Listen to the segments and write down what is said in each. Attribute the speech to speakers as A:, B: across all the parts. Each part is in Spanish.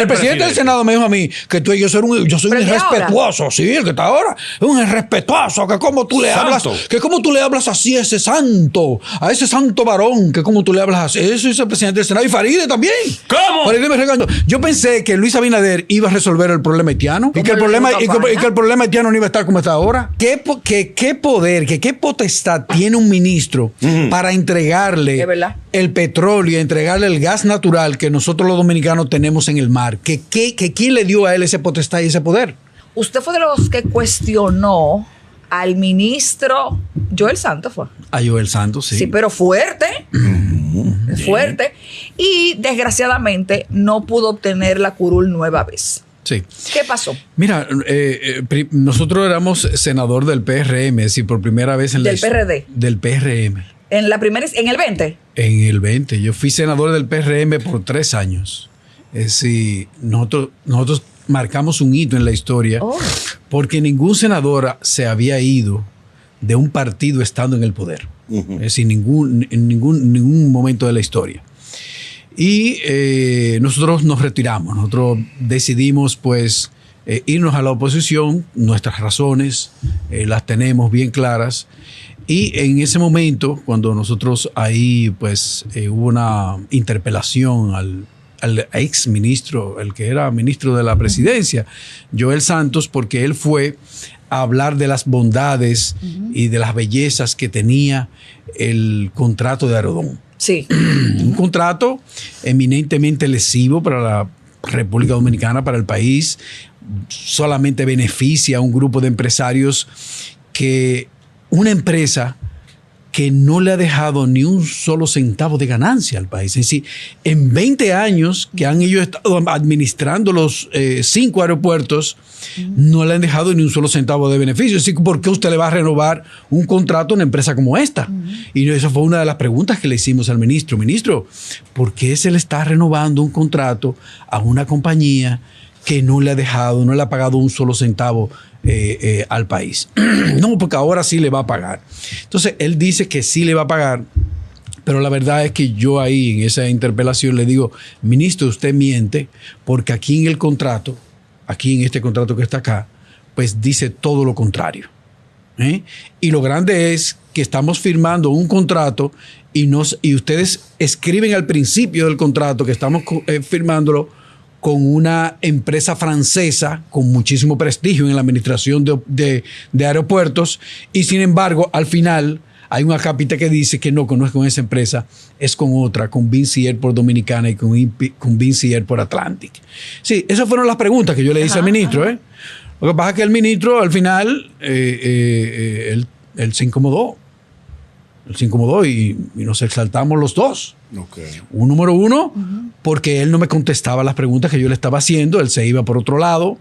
A: el presidente del Senado me dijo a mí que yo soy un irrespetuoso. Sí, el que está ahora. Es un irrespetuoso. Que como tú le hablas. Que como tú le hablas así a ese santo varón. Que como tú le hablas así. Eso es el presidente del Senado. Y Faride también.
B: ¿Cómo?
A: Faride me regañó. Yo pensé que Luis Abinader iba a resolver el problema haitiano. Y que el problema haitiano no iba a estar como está ahora. ¿Qué poder, qué potestad tiene un ministro para entregarle el petróleo, entregarle el gas natural que nosotros los dominicanos tenemos en el mar? ¿Quién le dio a él ese potestad y ese poder?
C: Usted fue de los que cuestionó al ministro Joel Santos, ¿fue?
A: A Joel Santos, sí.
C: Sí, pero fuerte. Fuerte. Y desgraciadamente no pudo obtener la curul nueva vez.
A: Sí.
C: ¿Qué pasó?
A: Mira, nosotros éramos senador del PRM, es decir, por primera vez en
C: ¿Del PRD?
A: Del PRM.
C: ¿En el 20?
A: En el 20. Yo fui senador del PRM por 3 años. Es decir, nosotros marcamos un hito en la historia porque ningún senador se había ido de un partido estando en el poder. Es decir, en ningún momento de la historia. Y nosotros nos retiramos. Nosotros decidimos, pues, irnos a la oposición. Nuestras razones las tenemos bien claras. Y en ese momento, cuando nosotros ahí, pues, hubo una interpelación al ex ministro, el que era ministro de la presidencia, Joel Santos, porque él fue a hablar de las bondades y de las bellezas que tenía el contrato de Aerodón.
C: Sí.
A: Un contrato eminentemente lesivo para la República Dominicana, para el país. Solamente beneficia a un grupo de empresarios una empresa que no le ha dejado ni un solo centavo de ganancia al país. Es decir, en 20 años que han ellos estado administrando los 5 aeropuertos, no le han dejado ni un solo centavo de beneficio. Así que, ¿por qué usted le va a renovar un contrato a una empresa como esta? Y esa fue una de las preguntas que le hicimos al ministro. Ministro, ¿por qué se le está renovando un contrato a una compañía que no le ha pagado un solo centavo al país? No, porque ahora sí le va a pagar. Entonces, él dice que sí le va a pagar, pero la verdad es que yo ahí en esa interpelación le digo, ministro, usted miente, porque aquí en este contrato que está acá, pues dice todo lo contrario. Y lo grande es que estamos firmando un contrato y ustedes escriben al principio del contrato que estamos firmándolo con una empresa francesa con muchísimo prestigio en la administración de aeropuertos, y sin embargo, al final hay un acápite que dice que no es con esa empresa, es con otra, con Vinci Air por Dominicana y con Vinci Air por Atlantic. Sí, esas fueron las preguntas que yo le hice al ministro. Lo que pasa es que el ministro, al final, él se incomodó. Él se incomodó y nos exaltamos los dos. Un número uno, porque él no me contestaba las preguntas que yo le estaba haciendo, él se iba por otro lado.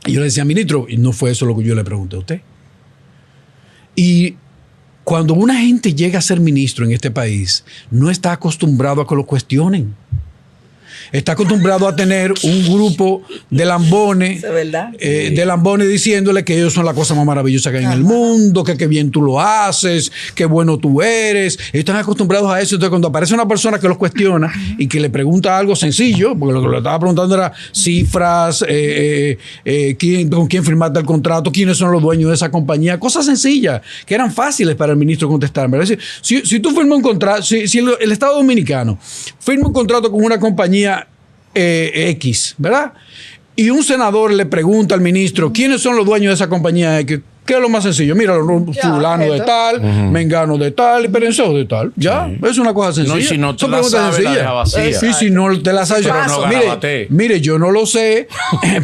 A: Y yo le decía, ministro, y no fue eso lo que yo le pregunté a usted. Y cuando una gente llega a ser ministro en este país, no está acostumbrado a que lo cuestionen. Está acostumbrado a tener un grupo de lambones, de lambones diciéndole que ellos son la cosa más maravillosa que hay en el mundo, que qué bien tú lo haces, qué bueno tú eres. Están acostumbrados a eso. Entonces, cuando aparece una persona que los cuestiona y que le pregunta algo sencillo, porque lo que le estaba preguntando era cifras, con quién firmaste el contrato, quiénes son los dueños de esa compañía, cosas sencillas que eran fáciles para el ministro contestarme. Es decir, si tú firmas un contrato, si el Estado Dominicano firma un contrato con una compañía X, ¿verdad? Y un senador le pregunta al ministro, ¿quiénes son los dueños de esa compañía X? ¿Qué es lo más sencillo? Mira, fulano de tal, mengano de tal, perenzoso de tal. Ya, es una cosa sencilla.
B: No, y si no te la sabes, la deja vacía.
A: Sí, si no te la sabes. Mire, yo no lo sé,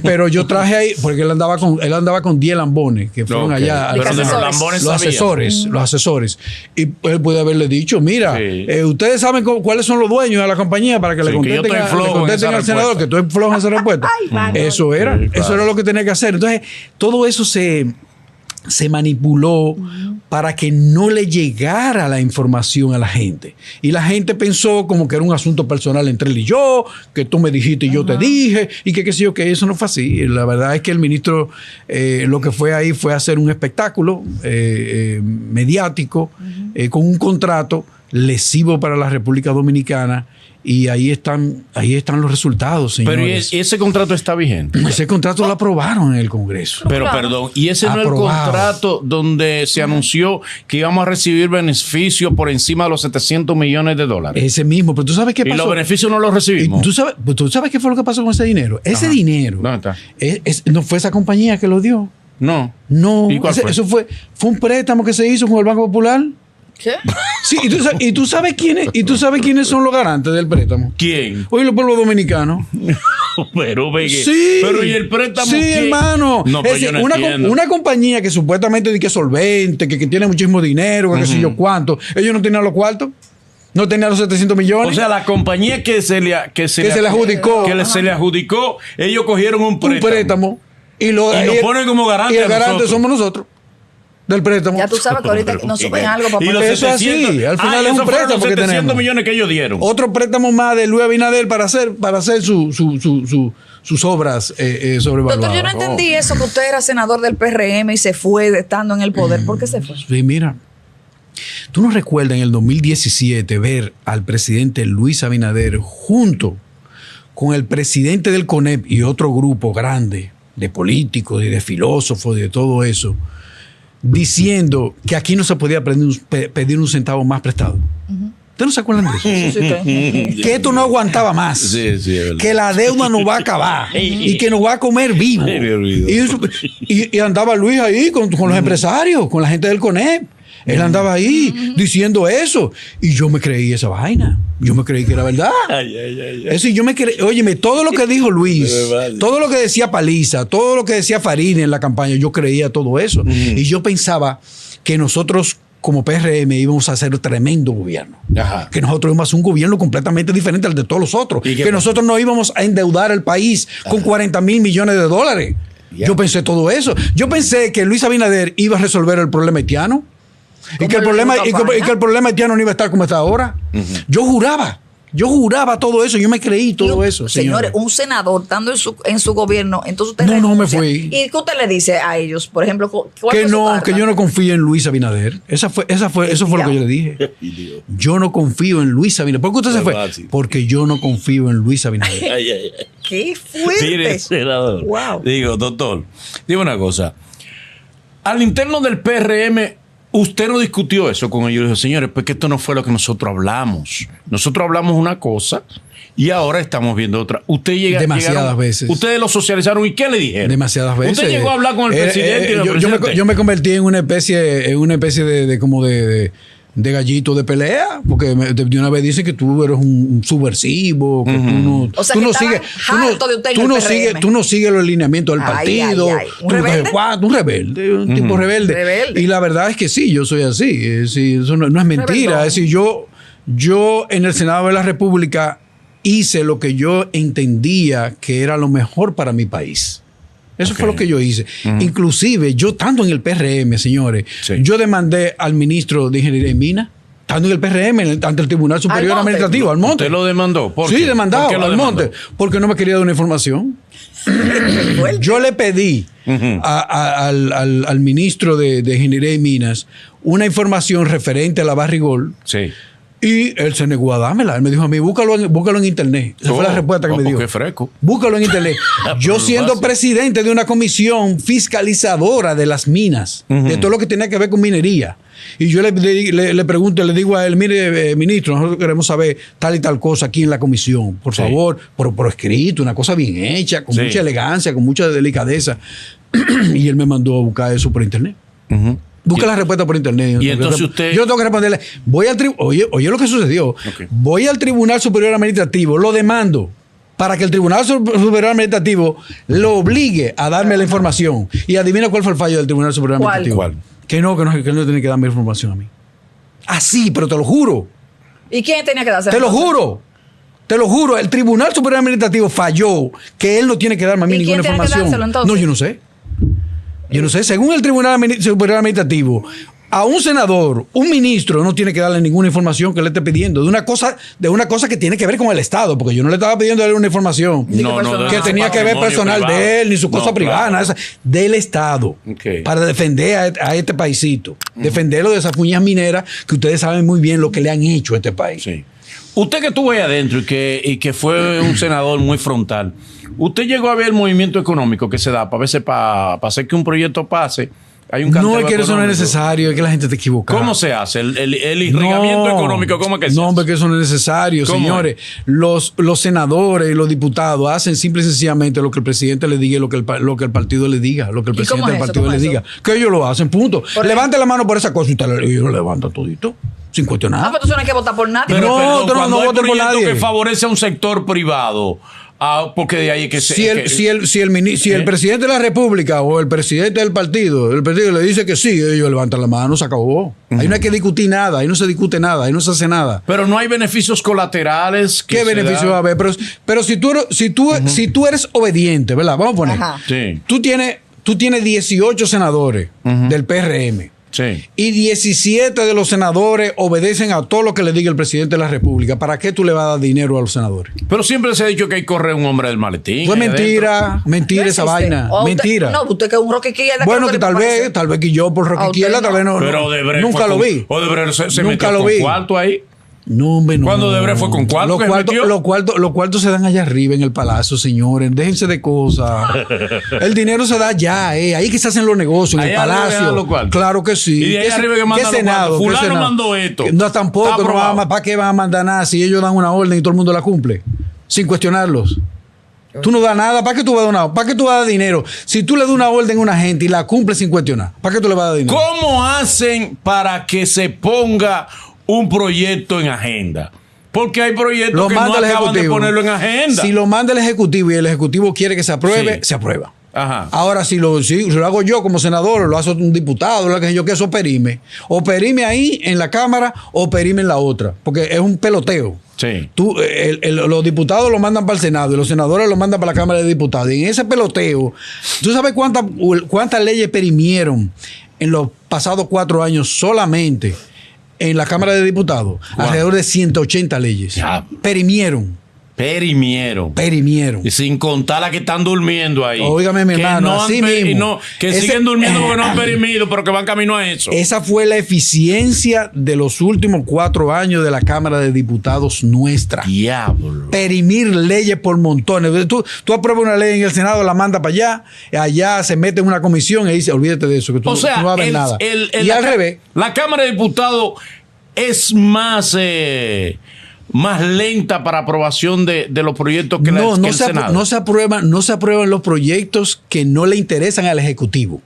A: pero yo traje ahí, porque él andaba con 10 lambones que fueron allá. Los asesores. Y él puede haberle dicho, mira, ustedes saben cuáles son los dueños de la compañía para que le contesten al senador, que tú eres flojo en esa respuesta. Eso era lo que tenía que hacer. Entonces, todo eso se manipuló para que no le llegara la información a la gente. Y la gente pensó como que era un asunto personal entre él y yo, que tú me dijiste y yo te dije, y que qué sé yo, que eso no fue así. La verdad es que el ministro lo que fue ahí fue hacer un espectáculo mediático con un contrato lesivo para la República Dominicana Y ahí están los resultados, señores.
B: Pero ese contrato está vigente.
A: Ese contrato lo aprobaron en el Congreso.
B: Pero perdón, y ese no es el contrato donde se anunció que íbamos a recibir beneficios por encima de los $700 millones.
A: Ese mismo, pero tú sabes qué pasó.
B: Y los beneficios no los recibimos.
A: ¿Tú sabes qué fue lo que pasó con ese dinero? Ese dinero.
B: ¿Dónde está?
A: No fue esa compañía que lo dio.
B: No.
A: ¿Y cuál fue? Eso fue un préstamo que se hizo con el Banco Popular.
C: ¿Qué?
A: Sí, y tú sabes quiénes son los garantes del préstamo.
B: ¿Quién?
A: Hoy los pueblos dominicanos.
B: Pero ¿y el préstamo?
A: Sí,
B: ¿quién?
A: Hermano.
B: No, pero yo no entiendo.
A: Una compañía que supuestamente dice que es solvente, que tiene muchísimo dinero, que qué sé yo cuánto. Ellos no tenían los cuartos. No tenían los 700 millones.
B: O sea, la compañía que se le adjudicó. Ellos cogieron un préstamo. Y lo ponen como garante.
A: Y el garante somos nosotros. Del préstamo.
C: Ya tú sabes que ahorita no suben algo para
A: poner. Eso es así. Al final es un préstamo que tenemos.
B: 700 millones que ellos dieron.
A: Otro préstamo más de Luis Abinader para hacer sus obras sobrevaluadas.
C: Doctor, yo no entendí eso, que usted era senador del PRM y se fue estando en el poder. ¿Por qué se fue?
A: Sí, mira. ¿Tú no recuerdas en el 2017 ver al presidente Luis Abinader junto con el presidente del CONEP y otro grupo grande de políticos y de filósofos y de todo eso, diciendo que aquí no se podía pedir un centavo más prestado? ¿Ustedes no se acuerdan de eso? Sí. Que esto no aguantaba más.
B: Sí,
A: que la deuda nos va a acabar y que nos va a comer vivo. Y andaba Luis ahí con los empresarios, con la gente del CONEP. Él andaba ahí diciendo eso. Y yo me creí esa vaina. Yo me creí que era verdad. Eso, y yo me creí. Óyeme, todo lo que dijo Luis, todo lo que decía Paliza, todo lo que decía Farini en la campaña, yo creía todo eso. Y yo pensaba que nosotros, como PRM, íbamos a hacer tremendo gobierno. Ajá. Que nosotros íbamos a hacer un gobierno completamente diferente al de todos los otros. Que nosotros no íbamos a endeudar el país con $40 mil millones. Yo pensé todo eso. Yo pensé que Luis Abinader iba a resolver el problema haitiano. Y que el problema haitiano no iba a estar como está ahora. Yo juraba todo eso. Yo me creí todo eso.
C: Señores, un senador estando en su gobierno, entonces usted
A: no me fui.
C: ¿Y qué usted le dice a ellos? Por ejemplo,
A: que yo no confío en Luis Abinader. Eso fue lo que yo le dije. Yo no confío en Luis Abinader. ¿Por qué usted se fue? Porque yo no confío en Luis Abinader.
C: ¡Qué fuerte!
B: Mire, senador.
C: Wow.
B: Digo, doctor, dime una cosa. Al interno del PRM, usted no discutió eso con ellos. Dijo, señores, pues que esto no fue lo que nosotros hablamos. Nosotros hablamos una cosa y ahora estamos viendo otra.
A: Demasiadas veces.
B: Ustedes lo socializaron y ¿qué le dijeron?
A: Demasiadas veces.
B: Usted llegó a hablar con el presidente y el presidente.
A: Yo me convertí en una especie de gallito de pelea, porque de una vez dicen que tú eres un subversivo, que tú no sigues los lineamientos del partido.
C: ¿Un rebelde?
A: Un rebelde, un tipo rebelde. Y la verdad es que sí, yo soy así. Eso no es mentira. Es decir, yo en el Senado de la República hice lo que yo entendía que era lo mejor para mi país. Eso fue lo que yo hice. Inclusive, yo estando en el PRM, señores, yo demandé al ministro de Ingeniería y Minas, estando en el PRM, ante el Tribunal Superior Administrativo, Almonte.
B: ¿Usted lo demandó?
A: Sí, demandado, Almonte, porque no me quería dar una información. Yo le pedí al ministro de Ingeniería y Minas una información referente a la Barrigol.
B: Sí.
A: Y él se negó a dármela. Él me dijo a mí, búscalo en internet. Esa fue la respuesta que me dio.
B: Qué fresco.
A: Búscalo en internet. Yo siendo presidente de una comisión fiscalizadora de las minas, de todo lo que tenía que ver con minería. Y yo le pregunto, le digo a él, mire, ministro, nosotros queremos saber tal y tal cosa aquí en la comisión. Por favor, por escrito, una cosa bien hecha, con mucha elegancia, con mucha delicadeza. Y él me mandó a buscar eso por internet. Busca la respuesta por internet.
B: Y entonces usted...
A: Yo tengo que responderle. Oye lo que sucedió. Voy al Tribunal Superior Administrativo, lo demando para que el Tribunal Superior Administrativo lo obligue a darme la información. Y adivina cuál fue el fallo del Tribunal Superior Administrativo.
B: ¿Cuál?
A: Que no tiene que darme información a mí. Así, pero te lo juro.
C: ¿Y quién tenía que darse?
A: Te lo juro. El Tribunal Superior Administrativo falló que él no tiene que darme a mí ninguna información. No, yo no sé. Según el Tribunal Superior Administrativo, a un senador, un ministro no tiene que darle ninguna información que le esté pidiendo de una cosa que tiene que ver con el Estado, porque yo no le estaba pidiendo darle una información que tenía que ver personal de él, ni su cosa privada, del Estado, para defender a este paisito, defenderlo de esas puñas mineras que ustedes saben muy bien lo que le han hecho a este país.
B: Sí. Usted que estuvo ahí adentro y que fue un senador muy frontal, ¿usted llegó a ver el movimiento económico que se da para veces para hacer que un proyecto pase? Hay un
A: no, es que eso no es necesario, es que la gente te equivoca.
B: ¿Cómo se hace? ¿El irrigamiento económico, cómo es que se hace?
A: No, porque eso no es necesario, señores. Los senadores y los diputados hacen simple y sencillamente lo que el presidente le diga y lo que el partido le diga, lo que el presidente del partido le diga. Que ellos lo hacen, punto. Levante la mano por esa cosa y ellos lo levantan todito, sin cuestionar.
C: Pero tú no hay que votar por nadie.
B: Pero,
A: no
B: voten
A: por nadie.
B: Que favorece a un sector privado. Porque de ahí es que
A: si el presidente de la República o el presidente del partido, le dice que sí, ellos levantan la mano, se acabó. Ahí no hay que discutir nada, ahí no se discute nada, ahí no se hace nada.
B: Pero no hay beneficios colaterales.
A: ¿Qué beneficio va a haber? Pero si tú eres obediente, ¿verdad? Vamos a poner.
B: Sí.
A: Tú tienes 18 senadores del PRM.
B: Sí.
A: Y 17 de los senadores obedecen a todo lo que le diga el presidente de la República. ¿Para qué tú le vas a dar dinero a los senadores?
B: Pero siempre se ha dicho que hay que correr un hombre del maletín.
A: Pues mentira esa vaina. Mentira.
C: Usted que es un Rocky izquierda.
A: Bueno, que tal vez que yo por Rocky izquierda, tal vez no.
B: Pero Odebrecht
A: nunca lo vi.
B: Odebrecht se
A: nunca
B: metió
A: lo
B: con
A: vi.
B: cuarto ahí.
A: No, hombre, no.
B: ¿Cuándo Odebrecht fue con cuarto?
A: Los cuartos se dan allá arriba en el palacio, señores. Déjense de cosas. El dinero se da allá, ahí que se hacen los negocios, en el palacio. Claro que sí.
B: Y de ahí arriba que mandan los cuartos. Fulano mandó esto.
A: No, tampoco. ¿Para qué van a mandar nada si ellos dan una orden y todo el mundo la cumple? Sin cuestionarlos. Tú no das nada. ¿Para qué tú vas a dar una? ¿Para qué tú vas a dar dinero? Si tú le das una orden a una gente y la cumple sin cuestionar, ¿para qué tú le vas a dar dinero?
B: ¿Cómo hacen para que se ponga un proyecto en agenda? Porque hay proyectos que no acaban de ponerlo en agenda.
A: Si lo manda el Ejecutivo y el Ejecutivo quiere que se apruebe, se aprueba.
B: Ajá.
A: Ahora, si lo hago yo como senador, lo hace un diputado, lo que yo, que eso perime. O perime ahí en la Cámara o perime en la otra. Porque es un peloteo.
B: Sí.
A: Los diputados lo mandan para el Senado y los senadores lo mandan para la Cámara de Diputados. Y en ese peloteo, ¿tú sabes cuántas leyes perimieron en los pasados 4 años solamente en la Cámara de Diputados? Alrededor de 180 leyes.
B: Ya.
A: Perimieron.
B: Y sin contar las que están durmiendo ahí.
A: Óigame, mi hermano, así mismo.
B: Siguen durmiendo porque no han perimido, pero que van camino a eso.
A: Esa fue la eficiencia de los últimos 4 años de la Cámara de Diputados nuestra.
B: Diablo.
A: Perimir leyes por montones. Tú apruebas una ley en el Senado, la manda para allá se mete en una comisión y dice, olvídate de eso, que tú no vas a ver nada. Y al revés.
B: La Cámara de Diputados es más lenta para aprobación de los proyectos que el Senado.
A: No se aprueban los proyectos que no le interesan al Ejecutivo.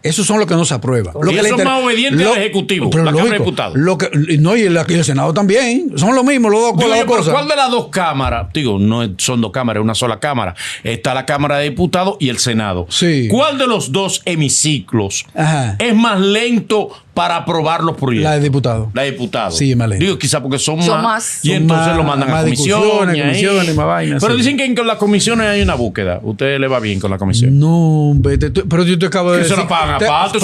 A: Esos son los que no se aprueban.
B: Y eso es más obediente al Ejecutivo, la Cámara de Diputados.
A: Y el Senado también. Son lo mismo, las dos cosas.
B: ¿Cuál de las dos cámaras? Digo, no son 2 cámaras, es una sola cámara. Está la Cámara de Diputados y el Senado.
A: Sí.
B: ¿Cuál de los dos hemiciclos es más lento para aprobar los proyectos?
A: La de Diputados.
B: La de Diputados.
A: Sí, es más lento.
B: Digo, quizá porque son más. Y
A: son
B: entonces
A: más,
B: lo mandan a comisiones,
A: más vainas.
B: Pero dicen que con las comisiones hay una búsqueda. ¿Usted le va bien con la comisión?
A: No, pero yo te acabo de decir.
B: Que se lo pagan aparte,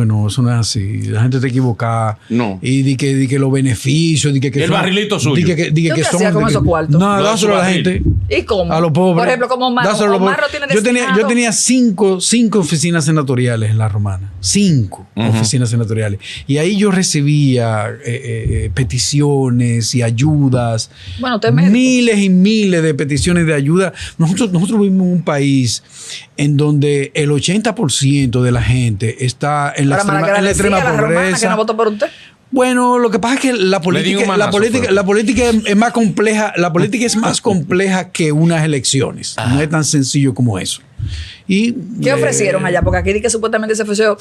A: no, eso no es así. La gente te equivoca.
B: No.
A: Y di que los beneficios, que
B: el barrilito suyo.
C: ¿Qué hacía con esos cuartos?
A: No, dáselo a la gente.
C: ¿Y cómo?
A: A los pobres.
C: Por ejemplo, como Omar lo tiene destinado.
A: Yo tenía cinco oficinas senatoriales en La Romana. 5 oficinas senatoriales. Y ahí yo recibía peticiones y ayudas.
C: Bueno, usted me
A: miles y miles de peticiones de ayuda. Nosotros vivimos en un país en donde el 80% de la gente está en la extrema pobreza.
C: ¿Que no votó por usted?
A: Bueno, lo que pasa es que la política es más compleja. La política es más compleja que unas elecciones. No es tan sencillo como eso.
C: ¿Qué ofrecieron allá? Porque aquí di que supuestamente se ofreció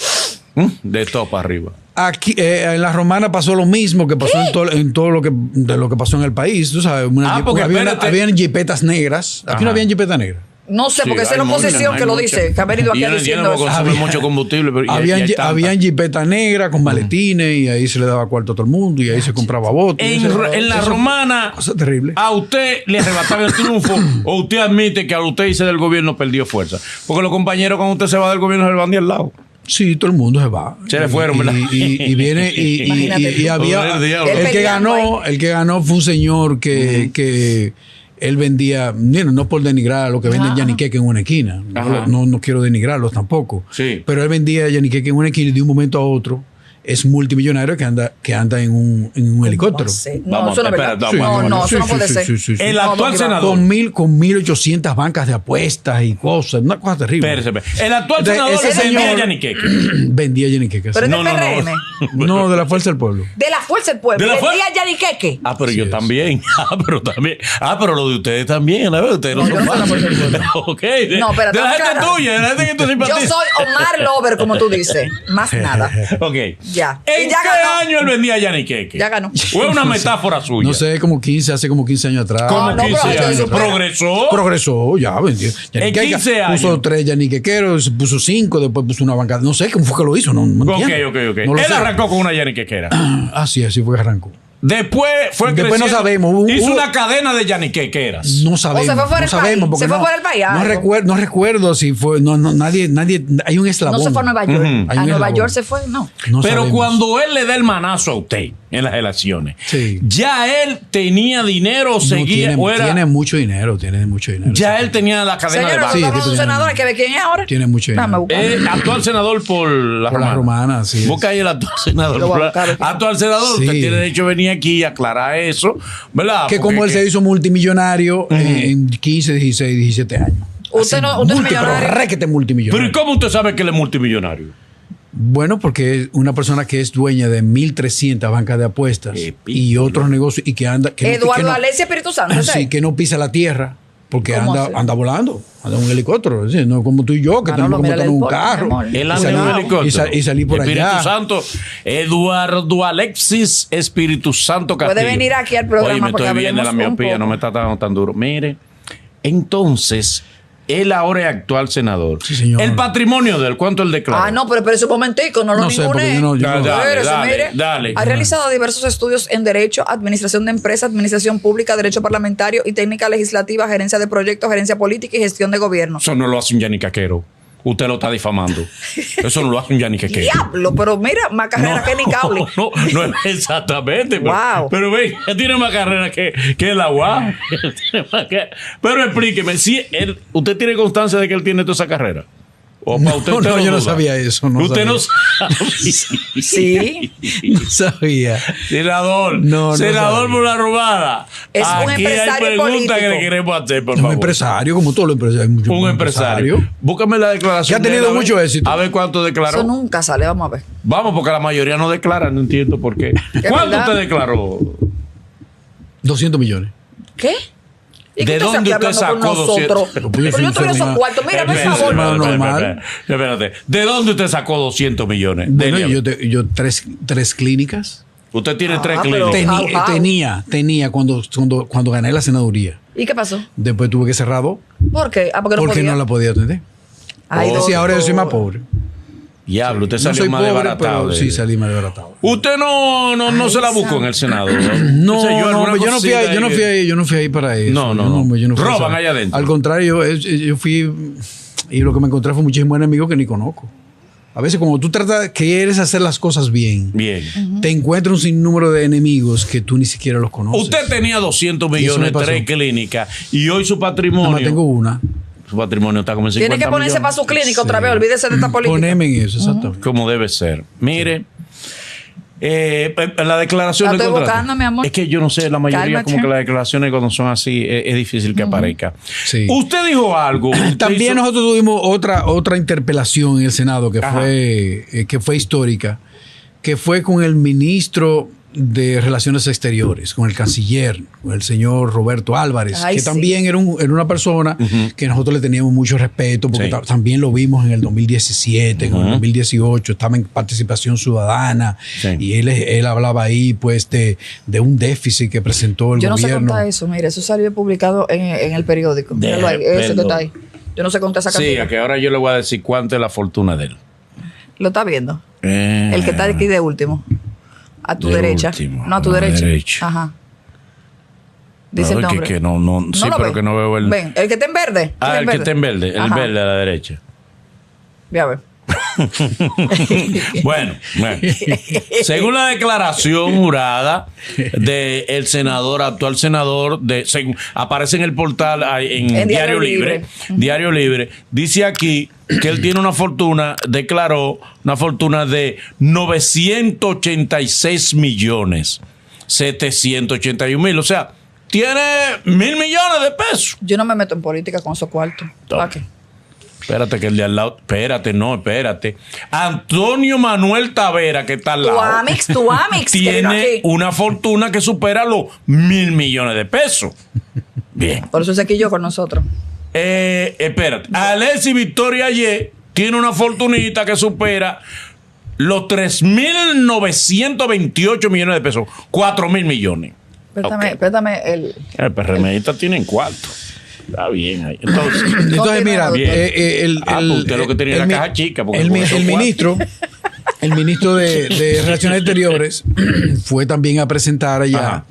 B: de todo para arriba.
A: Aquí en La Romana pasó lo mismo que pasó en todo lo que pasó en el país. Tú sabes, habían jipetas negras. Aquí no habían jipetas negras.
C: No sé, porque es la oposición que lo dice, que ha venido aquí diciendo eso.
B: Había mucho combustible. Pero
A: habían jipetas negras con maletines y ahí se le daba cuarto a todo el mundo y ahí se compraba votos.
B: En La Romana,
A: cosa terrible.
B: ¿A usted le arrebataron el triunfo o usted admite que al usted irse del gobierno perdió fuerza? Porque los compañeros cuando usted se va del gobierno se le van de al lado.
A: Sí, todo el mundo se va.
B: Se le fueron, ¿verdad?
A: Y viene y había el que ganó fue un señor que él vendía, no por denigrar a lo que venden yaniqueque en una esquina. No quiero denigrarlos tampoco.
B: Sí.
A: Pero él vendía yaniqueque en una esquina y de un momento a otro es multimillonario que anda en un helicóptero.
C: No,
B: Vamos,
C: eso no es verdad.
B: espera,
A: Sí,
C: No,
A: sí,
C: eso no
A: sí,
C: puede
A: sí,
C: ser.
A: sí, sí, sí.
B: El
C: No,
B: actual
C: Don
B: senador.
A: Con 1.800 bancas de apuestas y cosas, una cosa terrible.
B: Espérese. El actual senador
A: Ese
B: vendía
A: señor-
B: a Yaniqueque.
A: Vendía Yaniqueque.
C: Pero es
B: No,
C: del
B: no, no.
C: PRM.
A: No, de la Fuerza del Pueblo.
C: De la Fuerza del Pueblo.
B: ¿De la
C: ¿De
B: fuerza?
C: Yaniqueque?
B: Ah, pero
A: Sí
B: yo
A: es.
B: también. Pero lo de ustedes también, ¿verdad? Ustedes no
C: No, yo
B: son
C: no soy la
B: fáciles.
C: Fuerza del
B: Ok.
C: No, pero
B: de la gente
C: claro.
B: tuya, de la gente que tú
C: Yo
B: simpatizas.
C: soy Omar Lover, como tú dices. Más nada.
B: Ok.
C: Ya.
B: ¿En
C: Y ya
B: qué
C: ganó.
B: año él vendía a Yaniqueque?
C: Ya ganó.
B: ¿O es una metáfora suya?
A: No sé, hace como 15 años atrás.
B: ¿Cómo
C: no,
B: 15
C: pero yo
B: años?
C: hizo-
B: ¿Progresó?
A: Progresó, ya vendió.
B: En 15 años.
A: Puso 3 yaniquequeros, puso 5, después puso una banca. No sé cómo fue que lo hizo. No entiendo.
B: Ok.
A: No lo
B: Él
A: sé.
B: arrancó con una Yaniquequera.
A: Así fue que arrancó.
B: Después fue
A: Después no
B: creciendo.
A: sabemos.
B: Hizo
A: Hubo-
B: una cadena de Yaniquequeras.
A: No sabemos.
C: O se fue fuera
A: no
C: del
A: sabemos
C: país.
A: porque
C: Se fue
A: no,
C: fuera del país, algo.
A: no recuerdo si fue. Nadie. Hay un eslabón.
C: No se fue a Nueva York.
A: Hay un
C: A Nueva
A: eslabón.
C: York se fue, no.
A: No
B: Pero
A: sabemos.
B: cuando él le da el manazo a usted en las elecciones,
A: Sí.
B: ya él tenía dinero,
A: No,
B: seguía, o era-
A: tiene mucho dinero.
B: ya él tenía la cadena
C: Señores,
B: de
C: no
B: base.
A: Sí,
C: estamos
A: sí,
C: un
A: tiene-
C: senador, hay que ver quién es ahora.
A: Tiene mucho dinero.
C: Déjame buscar.
B: Actual senador por la
A: Por la romana, sí.
B: Busca ahí el actual senador.
C: Lo voy a
B: por
C: buscar,
B: la-
C: ok.
B: Actual senador,
A: Sí.
B: usted tiene derecho a venir aquí y aclarar eso, ¿verdad?
A: Que
B: Porque
A: como él se hizo multimillonario en 15, 16, 17 años.
C: Usted
A: Así,
C: no- usted es millonario.
A: Requete
B: Pero ¿y
A: multimillonario.
B: cómo usted sabe que él es multimillonario?
A: Bueno, porque es una persona que es dueña de 1.300 bancas de apuestas
B: Qué
A: y
B: pico,
A: otros negocios y que anda. Que
C: Eduardo
A: que
C: Alessia Espíritu Santo. ¿ese?
A: Sí, que no pisa la tierra. Porque
C: ¿Cómo así?
A: anda volando, anda en un helicóptero. ¿Sí? No como tú y yo, que
C: Manolo,
A: tenemos que
C: mira
A: montar
C: el
A: en un
C: porte, mi
A: carro.
C: amor.
B: Él
A: y
B: anda en
A: salir-
B: un helicóptero.
A: y salir por
B: Espíritu
A: allá.
B: Santo, Eduardo Alexis Espíritu Santo Castillo.
C: Puede venir aquí al programa
B: Oye, me
C: porque
B: estoy viendo la
C: hablemos un
B: miopía,
C: poco.
B: no me está dando tan duro. Mire, entonces, él ahora es actual senador.
A: Sí, señor.
B: El patrimonio de él, ¿cuánto él declaró?
C: Ah, no, pero es un momentico, no lo
A: No sé,
C: ninguné.
A: porque yo no-
B: Dale,
C: Espérese,
B: dale,
C: mire.
B: dale.
C: Ha realizado diversos estudios en Derecho, Administración de Empresas, Administración Pública, Derecho Parlamentario y Técnica Legislativa, Gerencia de Proyectos, Gerencia Política y Gestión de Gobierno.
B: Eso no lo hace un yaniquequero. Usted lo está difamando. Eso no lo hace un yaniquequero.
C: Diablo, pero mira, más carrera que ni Cauli.
B: No es exactamente.
C: Wow.
B: Pero ven, tiene más carrera que la UAS. Pero explíqueme, si ¿usted tiene constancia de que él tiene toda esa carrera? ¿O para usted,
A: No,
B: usted
A: no,
B: lo
A: yo no
B: duda?
A: sabía eso, no
B: usted
A: sabía.
B: no sabe.
C: Sí.
A: No sabía.
B: Senador,
A: No
B: senador
A: sabía.
B: por la robada.
C: Es un
B: Aquí
C: empresario
B: hay preguntas
C: político.
B: que le queremos hacer, por
A: Es un
B: favor.
A: empresario, como todos los empresarios. Hay muchos
B: Un empresario. Búscame la declaración.
A: Que ha tenido
B: de él, a ver.
A: mucho éxito.
B: A ver cuánto declaró.
C: Eso nunca sale, vamos a ver.
B: Vamos, porque la mayoría no declara, no entiendo por qué. ¿Cuánto
C: verdad.
B: usted declaró?
A: 200 millones.
C: ¿Qué? ¿Y
B: ¿De
C: qué
B: dónde
C: está aquí
B: usted
C: hablando con
B: sacó
C: nosotros?
B: 200?
C: Pero yo tuviera esos cuartos. Mira, por
A: Espérate,
C: favor.
A: espérate. normal.
B: Espérate. ¿De dónde usted sacó 200 millones?
A: Bueno,
B: Delia.
A: yo tres clínicas.
B: Usted tiene tres
C: pero-
B: clínicas.
A: Tenía cuando gané la senaduría.
C: ¿Y qué pasó?
A: Después tuve que cerrar dos
C: ¿Por qué? Ah, porque no
A: porque
C: podía.
A: no la podía atender.
C: Ay,
B: Oh.
A: Sí, ahora yo soy más
C: doctor.
A: pobre.
B: Diablo, usted
A: No
B: salió
A: soy
B: más
A: pobre,
B: desbaratado.
A: pero sí salí más desbaratado.
B: Usted no se la
C: Ay,
B: buscó en el Senado.
A: No,
B: Señor,
A: no,
B: una
A: yo no fui ahí,
B: cosita
A: yo no fui ahí para eso.
B: No,
A: Yo no fui a
B: Roban
A: eso.
B: allá adentro.
A: Al contrario, yo fui y lo que me encontré fue muchísimos enemigos que ni conozco. A veces como tú quieres hacer las cosas bien,
B: Bien.
A: te encuentras un sinnúmero de enemigos que tú ni siquiera los conoces.
B: Usted tenía 200
A: Y eso
B: millones,
A: me pasó.
B: 3 clínicas, y hoy su
A: Nada
B: patrimonio.
A: más tengo una.
B: Su patrimonio está como en 50
C: Tiene que ponerse
B: millones.
C: para su clínica otra
A: Sí.
C: vez. Olvídese de esta política.
A: Poneme en eso, exactamente.
B: Como debe ser. Mire, la declaración
C: La
B: de
C: estoy
B: contrato.
C: buscando, mi amor.
B: Es que yo no sé, la mayoría
C: Cálmate.
B: como que las declaraciones cuando son así es difícil que aparezca.
A: Sí.
B: Usted dijo algo. usted
A: También
B: hizo-
A: nosotros tuvimos otra interpelación en el Senado
B: Ajá.
A: que fue histórica, que fue con el ministro de Relaciones Exteriores, con el canciller, con el señor Roberto Álvarez,
C: Ay,
A: que
C: sí.
A: también era una persona que nosotros le teníamos mucho respeto, porque
B: Sí.
A: también lo vimos en el 2017, en el 2018, estaba en participación ciudadana,
B: Sí.
A: y él hablaba ahí pues de un déficit que presentó el
C: Yo no sé
A: gobierno.
C: contar eso. Mire, eso salió publicado en el periódico.
B: De
C: Míralo ahí, ese que
B: pelo.
C: está ahí. Yo no sé contar esa
B: Sí,
C: cantidad.
B: a que ahora yo le voy a decir cuánto es la fortuna de él.
C: Lo está viendo. El que está aquí de último. A tu
B: De
C: derecha.
B: último,
C: No, a tu
B: a la
C: derecha.
B: derecha.
C: Ajá. Dice el
B: No,
C: nombre.
B: que no, sí,
C: lo
B: pero
C: ve.
B: que no veo el.
C: Ven, el que está en verde.
B: Ah, el que está en verde, el
C: Ajá.
B: verde a la derecha.
C: Ve a ver.
B: Bueno, según la declaración jurada del senador, actual senador, aparece en el portal, en Diario Libre. Diario Libre, dice aquí que él tiene una fortuna, declaró una fortuna de 986.781.000. O sea, tiene 1.000 millones de pesos.
C: Yo no me meto en política con esos cuartos. ¿Para qué?
B: Espérate, que el de al lado. Espérate. Antonio Manuel Tavera, que está al lado.
C: Tu Amix.
B: Tiene una fortuna que supera los 1.000 millones de pesos. Bien.
C: Por eso se quilló con nosotros.
B: Espérate. Alexis Victoria Ye tiene una fortunita que supera los 3.928 millones de pesos. 4.000 millones.
C: Espérame el
B: PRMista tiene cuarto. Está bien ahí. Entonces
A: mira,
B: usted lo que tenía la caja chica.
A: El ministro de Relaciones Exteriores fue también a presentar allá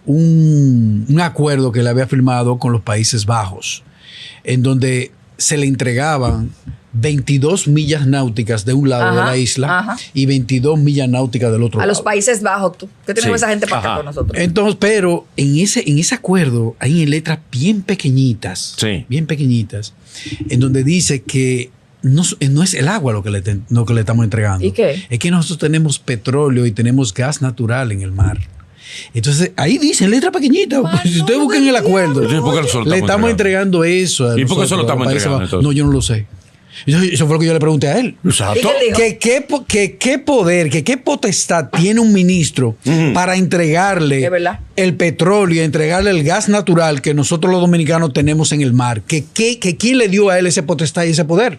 A: un acuerdo que le había firmado con los Países Bajos, en donde se le entregaban 22 millas náuticas de un lado de la isla y 22 millas náuticas del otro lado.
C: A los Países Bajos, tú. ¿Qué tenemos esa gente para acá con nosotros? Entonces,
A: pero en ese acuerdo hay en letras bien pequeñitas, en donde dice que no es el agua lo que le estamos entregando.
C: ¿Y qué?
A: Es que nosotros tenemos petróleo y tenemos gas natural en el mar. Entonces, ahí dice en letra pequeñita. Si ustedes buscan el acuerdo, le estamos entregando eso.
B: ¿Y por qué se lo estamos entregando?
A: No, yo no lo sé. Eso fue lo que yo le pregunté a él.
B: Exacto.
A: ¿Qué poder, qué potestad tiene un ministro para entregarle el petróleo, entregarle el gas natural que nosotros los dominicanos tenemos en el mar? ¿Que quién le dio a él esa potestad y ese poder?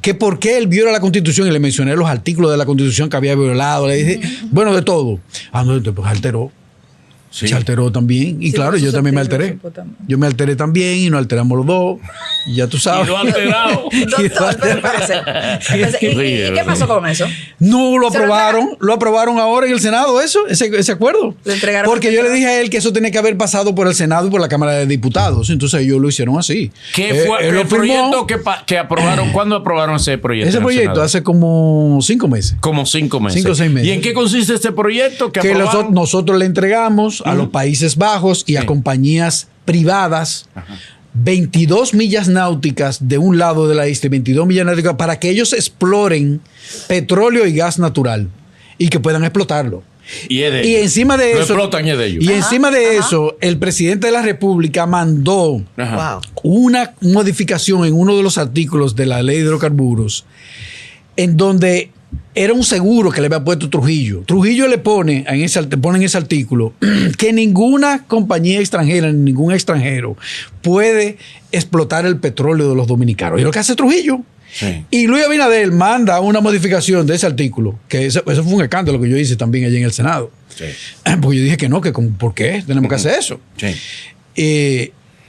A: Que por qué él viola la Constitución, y le mencioné los artículos de la Constitución que había violado, le dije, bueno, de todo. Pues alteró. Sí. Se alteró también. Y claro, yo también me alteré. Yo me alteré también y nos alteramos los dos. Y ya tú sabes.
B: Y lo alterado.
C: ¿Y qué pasó con eso?
A: No, lo aprobaron ahora en el Senado, ese acuerdo. Porque yo le dije a él que eso tenía que haber pasado por el Senado y por la Cámara de Diputados. Entonces ellos lo hicieron así.
B: ¿Qué fue el proyecto que aprobaron? ¿Cuándo aprobaron ese proyecto?
A: Ese proyecto hace como 5 meses.
B: Como 5 meses.
A: 5 o 6 meses.
B: ¿Y en qué consiste este proyecto que
A: nosotros le entregamos a los Países Bajos y a compañías privadas 22 millas náuticas de un lado de la isla y 22 millas náuticas para que ellos exploren petróleo y gas natural y que puedan explotarlo. Y encima de eso, el presidente de la República mandó una modificación en uno de los artículos de la ley de hidrocarburos en donde era un seguro que le había puesto Trujillo. Trujillo le pone en ese artículo que ninguna compañía extranjera, ni ningún extranjero puede explotar el petróleo de los dominicanos. Y lo que hace Trujillo. Sí. Y Luis Abinader manda una modificación de ese artículo, que eso fue un escándalo que yo hice también allí en el Senado. Sí. Porque yo dije que no, ¿por qué tenemos que hacer eso? Sí.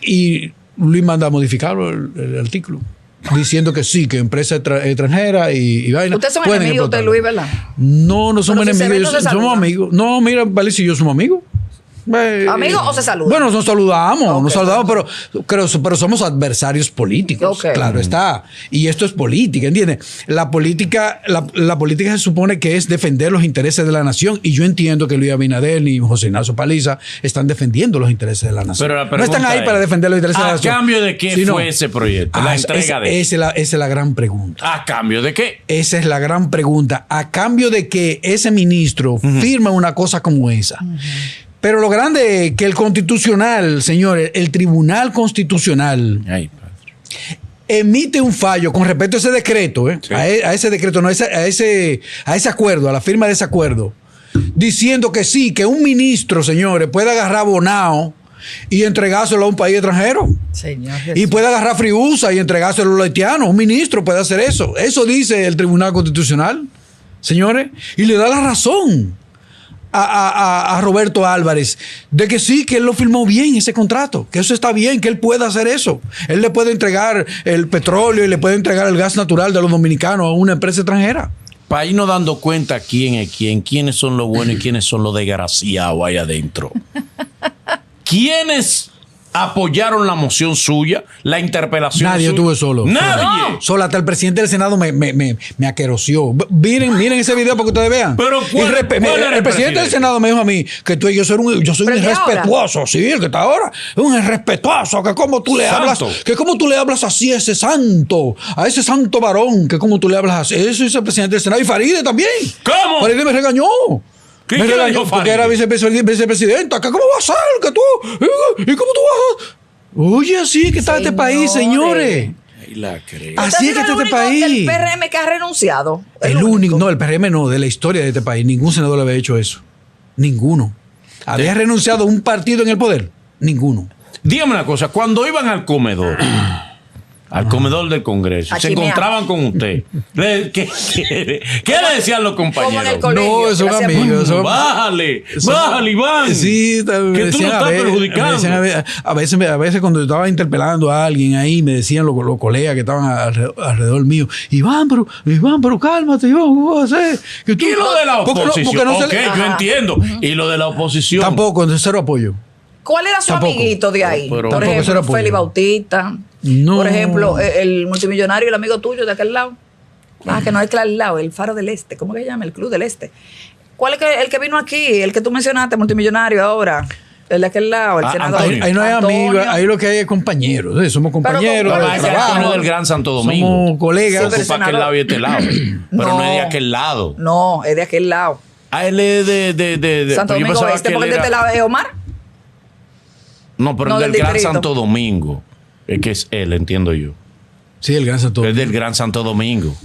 A: Y Luis manda a modificarlo el artículo, diciendo que sí, que empresas extranjeras y vaina.
C: Ustedes son enemigos de Luis, ¿verdad?
A: No somos enemigos. Somos amigos. No, mira, Valicia y yo somos amigos.
C: ¿Amigos o se saludan?
A: Bueno, nos saludamos, pero somos adversarios políticos. Claro está. Y esto es política, ¿entiendes? La política se supone que es defender los intereses de la nación. Y yo entiendo que Luis Abinader y José Ignacio Paliza están defendiendo los intereses de la nación.
B: Pero
A: no están ahí para defender los intereses de la nación.
B: ¿A cambio de qué fue ese proyecto? La entrega de
A: esa es la gran pregunta.
B: ¿A cambio de qué?
A: Esa es la gran pregunta. ¿A cambio de que ese ministro firma una cosa como esa? Pero lo grande es que el Constitucional, señores, el Tribunal Constitucional emite un fallo con respecto a ese decreto, a ese decreto, no, a ese acuerdo, a la firma de ese acuerdo, diciendo que sí, que un ministro, señores, puede agarrar Bonao y entregárselo a un país extranjero. Señor Jesús. Y puede agarrar Friusa y entregárselo a los haitianos. Un ministro puede hacer eso. Eso dice el Tribunal Constitucional, señores, y le da la razón a Roberto Álvarez de que sí, que él lo firmó bien ese contrato, que eso está bien, que él pueda hacer eso. Él le puede entregar el petróleo y le puede entregar el gas natural de los dominicanos a una empresa extranjera.
B: Para irnos dando cuenta quién es quién, quiénes son los buenos y quiénes son los desgraciados ahí adentro. ¿Quiénes apoyaron la moción suya, la interpelación
A: Nadie
B: suya.
A: estuvo solo.
B: Nadie.
A: Solo hasta el presidente del Senado me aquerosió. Miren ese video para que ustedes vean.
B: Pero ¿cuál era
A: el presidente del Senado me dijo a mí que yo soy un
C: ¿Pero el de
A: irrespetuoso. Sí, el que está ahora. Es un irrespetuoso. Que como tú le hablas. Que como tú le hablas así a ese santo varón. Que como tú le hablas así. Eso es el presidente del Senado. Y Faride también.
B: ¿Cómo?
A: Faride me regañó.
B: ¿Qué
A: Me
B: le
A: regañó
B: dijo
A: porque
B: Faride?
A: era vicepresidenta. ¿Cómo va a ser que tú? ¿Y cómo tú vas a...? Oye, así es que está este país, señores.
B: Ay, la creo.
A: Así es que está este país.
C: El PRM que ha renunciado.
A: El único, no, el PRM no, de la historia de este país. Ningún senador le había hecho eso. Ninguno. ¿Había renunciado un partido en el poder? Ninguno.
B: Dígame una cosa, cuando iban al comedor del Congreso,
C: A
B: se
C: chimear.
B: encontraban con usted, ¿qué le decían los
C: Como en el
B: compañeros?
C: colegio.
A: No, son
C: que le hacían-
A: amigos.
B: Bájale, Iván.
A: Sí,
B: que tú lo estás perjudicando.
A: a veces cuando yo estaba interpelando a alguien ahí, me decían los colegas que estaban alrededor mío, Iván, pero cálmate, Iván, ¿cómo vas a hacer? Que tú-
B: ¿Y lo de la
A: porque
B: oposición?
A: no se
B: Ok,
A: le-
B: yo entiendo. ¿Y lo de la oposición?
A: Tampoco, de cero apoyo.
C: ¿Cuál era su
A: Tampoco.
C: amiguito de ahí?
B: No, pero-
C: Por
A: Tampoco
C: ejemplo,
A: será apoyo.
C: Félix Bautista.
A: No.
C: Por ejemplo, el multimillonario, el amigo tuyo de aquel lado. Que no es el lado, el Faro del Este. ¿Cómo que se llama? El Club del Este. ¿Cuál es el que vino aquí? El que tú mencionaste, multimillonario ahora. El de aquel lado, el senador.
B: Antonio.
A: Ahí no hay
C: Antonio.
A: amigos, ahí lo que hay es compañeros. Somos compañeros.
C: Pero
A: de
B: Ah, ese
A: trabajo.
B: Antonio del Gran Santo Domingo.
A: Somos colegas.
C: Sí, pero
B: Ocupa aquel lado y este lado. Pero no es de aquel lado.
C: No, es de aquel lado.
B: Ah, él es de
C: Santo
B: pero yo
C: Domingo
B: pensaba
C: Este,
B: que
C: porque
B: él
C: el de este
B: era-
C: lado es Omar.
B: No, pero
C: No,
B: el del
C: del
B: Gran
C: distrito.
B: Santo Domingo. Es que es él, entiendo yo.
A: Sí, el Gran Santo.
B: Es del Gran Santo Domingo.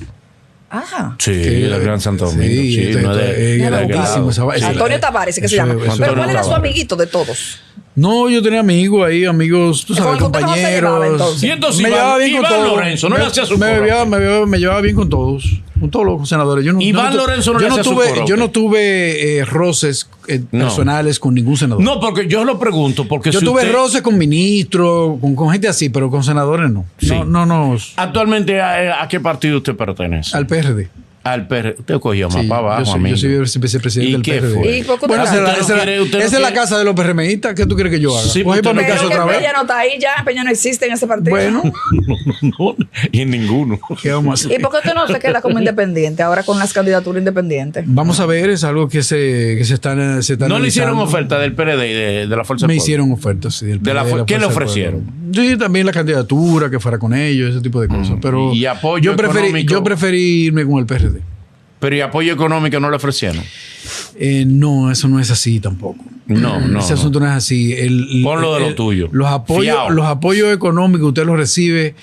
C: Ajá.
B: Sí, del Gran Santo Domingo.
A: Sí,
B: Sí, no es de
A: era
B: aquel
A: loquísimo
B: lado.
A: esa-
C: Antonio Tavares, que se
A: eso-
C: llama.
A: eso-
C: Pero ¿cuál era su
B: Tavares.
C: amiguito de todos?
A: No, yo tenía amigos ahí, amigos, tú sabes,
C: ¿Con usted cómo se llevaba,
A: compañeros.
C: entonces?
B: Y entonces
A: me
B: Iván-
A: llevaba bien con
B: Iván
A: todos.
B: Lorenzo no le hacía su
A: me
B: coro.
A: me llevaba bien con todos los senadores.
B: Iván Lorenzo no le hacía su coro.
A: Yo no tuve roces
B: No.
A: personales con ningún senador.
B: No, porque yo lo pregunto, porque
A: Yo
B: si
A: tuve
B: usted-
A: roces con ministros, con gente así, pero con senadores no.
B: Sí.
A: No,
B: Actualmente, ¿a qué partido usted pertenece?
A: al PRD.
B: Al PR. Usted cogió más
A: Sí,
B: para abajo,
A: yo
B: amigo.
A: soy vicepresidente
B: ¿Y
A: del
B: qué
A: PRD.
B: fue?
C: ¿Y por qué
A: Bueno,
C: usted
A: esa es la-
C: no
A: esa es la-
B: quiere- usted no
A: esa es la
B: quiere-
A: casa de los PRMistas. ¿Qué tú quieres que yo haga?
B: Sí,
A: Coge
B: usted
A: para mi
B: no-
A: casa
C: Pero que
A: otra vez.
C: Peña no está ahí ya. Peña no existe en ese partido.
A: Bueno,
B: No, y en ninguno.
A: ¿qué vamos a hacer?
C: ¿Y por qué usted no se queda como independiente ahora con las candidaturas independientes?
A: Vamos a ver, es algo que se están
B: No le hicieron
A: analizando.
B: oferta del PRD y de la Fuerza
A: Me
B: del Pueblo.
A: hicieron ofertas, sí. del
B: De la
A: PRD,
B: fu- ¿qué le
A: Fuerza del
B: ofrecieron?
A: Pueblo. Sí, también la candidatura, que fuera con ellos, ese tipo de cosas. Pero
B: ¿Y apoyo económico?
A: yo preferí irme con el PRD.
B: Pero ¿y apoyo económico no le ofrecieron?
A: No, eso no es así tampoco.
B: No.
A: Ese asunto no es así.
B: Ponlo de lo tuyo.
A: Los
B: Fiao.
A: apoyos económicos usted los recibe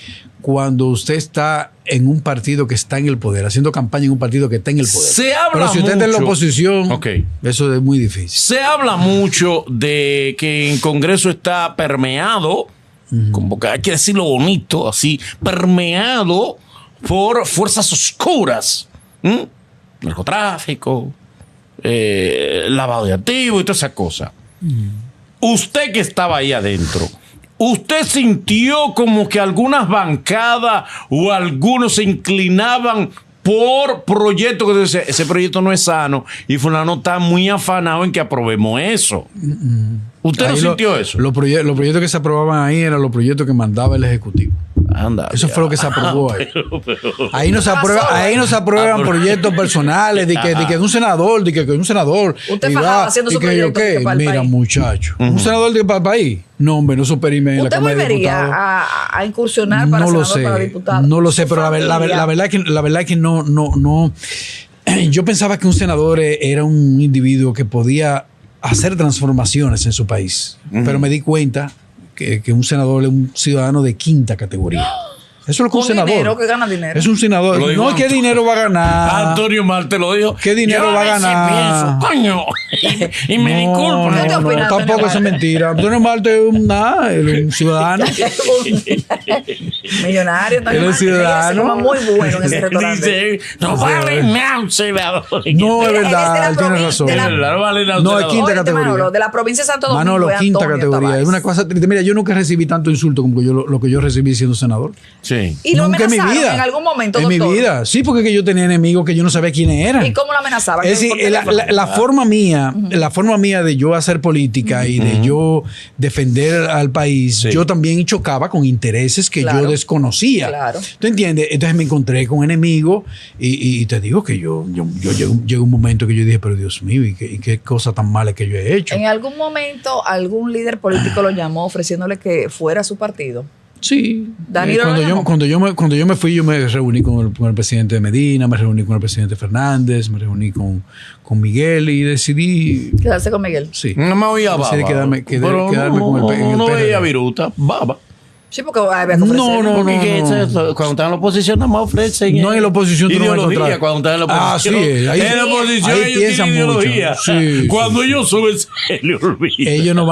A: cuando usted está en un partido que está en el poder, haciendo campaña en un partido que está en el poder.
B: Se habla
A: Pero si usted está en la
B: mucho-
A: oposición,
B: Ok.
A: eso es muy difícil.
B: Se habla mucho de que en Congreso está permeado, como que hay que decirlo bonito, así, permeado por fuerzas oscuras. Narcotráfico, lavado de activos y toda esa cosa. Usted que estaba ahí adentro, ¿usted sintió como que algunas bancadas o algunos se inclinaban por proyectos que dice, ese proyecto no es sano y fulano está muy afanado en que aprobemos eso? ¿Usted no
A: Ahí
B: sintió eso?
A: Los proyectos que se aprobaban ahí eran los proyectos que mandaba el Ejecutivo.
B: Anda.
A: Eso fue lo que se aprobó ahí. Ahí no se aprueban proyectos personales de que un senador, de que un senador.
C: Usted
A: y
C: fajaba
A: va,
C: haciendo
A: y
C: su
A: que yo
C: proyecto
A: qué.
C: que para el
A: Mira,
C: país.
A: muchacho. Un senador para el país. No, hombre, no superime en la
C: ¿Usted
A: Cámara de
C: volvería
A: Diputados.
C: a incursionar para
A: No lo
C: senador,
A: sé.
C: para diputado?
A: No lo sé,
C: Su
A: pero la
C: familia.
A: verdad es que no. Yo pensaba que un senador era un individuo que podía hacer transformaciones en su país. Pero me di cuenta que un senador es un ciudadano de quinta categoría. Eso es lo que un
C: Con
A: senador.
C: dinero, que gana dinero.
A: Es un senador.
B: Lo dijo
A: No, ¿qué
B: Antonio.
A: dinero va a ganar?
B: Antonio Marte lo dijo.
A: ¿Qué dinero
B: Yo
A: va a
B: veces
A: ganar?
B: pienso, coño, y me disculpo.
C: ¿Qué te opinas,
A: tampoco
C: Antonio
A: eso es
C: Marte?
A: mentira. Antonio Marte es un ciudadano.
C: Millonario.
A: Él es
C: también.
A: ciudadano.
C: Se come muy bueno en ese restaurante.
B: Dice, no vale nada un senador.
A: No, es
C: Mira, él es de
A: verdad,
C: la
A: él tiene
C: provincia-
A: razón.
C: de la-
B: No vale nada un
A: No, es
B: senador.
A: quinta
C: Oíste,
A: categoría.
C: Manolo, de la provincia de Santo Domingo.
A: Manolo,
C: es
A: quinta
C: Antonio
A: categoría.
C: Tavares.
A: Es una cosa triste. Mira, yo nunca recibí tanto insulto como lo que yo recibí siendo senador.
B: Sí, Sí.
C: Y lo
A: Nunca en mi
C: amenazaron
A: vida.
C: en algún momento,
A: En mi
C: doctor.
A: vida. Sí, porque que yo tenía enemigos que yo no sabía quiénes eran.
C: ¿Y cómo lo amenazaban?
A: Es decir,
C: ¿Por teléfono?
A: la forma mía de yo hacer política y de yo defender al país,
B: Sí.
A: yo también chocaba con intereses que
C: Claro.
A: yo desconocía.
C: Claro.
A: ¿Tú entiendes? Entonces me encontré con enemigos y te digo que yo llegó un momento que yo dije, pero Dios mío, ¿y qué cosa tan mala que yo he hecho?
C: ¿En algún momento algún líder político lo llamó ofreciéndole que fuera a su partido?
A: Sí.
C: Danilo lo llamó.
A: Cuando yo me fui, yo me reuní con el presidente Medina, me reuní con el presidente Fernández, me reuní con Miguel y decidí.
C: Quedarse con Miguel.
A: Sí.
B: No me oía
A: Decidí
B: baba.
A: quedarme
B: Pero
A: con en el
B: no
A: PRD.
B: veía viruta, baba.
C: Sí, porque había que ofrecer.
A: No.
B: Porque que cuando están en la oposición nada más ofrecen
A: No, en la oposición tú no vas a
B: ideología.
A: encontrar.
B: Cuando están en la
A: Ah,
B: oposición.
A: sí, ahí-
B: en la oposición
A: ahí
B: ellos
A: piensan
B: tienen
A: mucho.
B: ideología.
A: Sí,
B: Cuando
A: sí.
B: ellos suben se les olvida.
A: Ellos no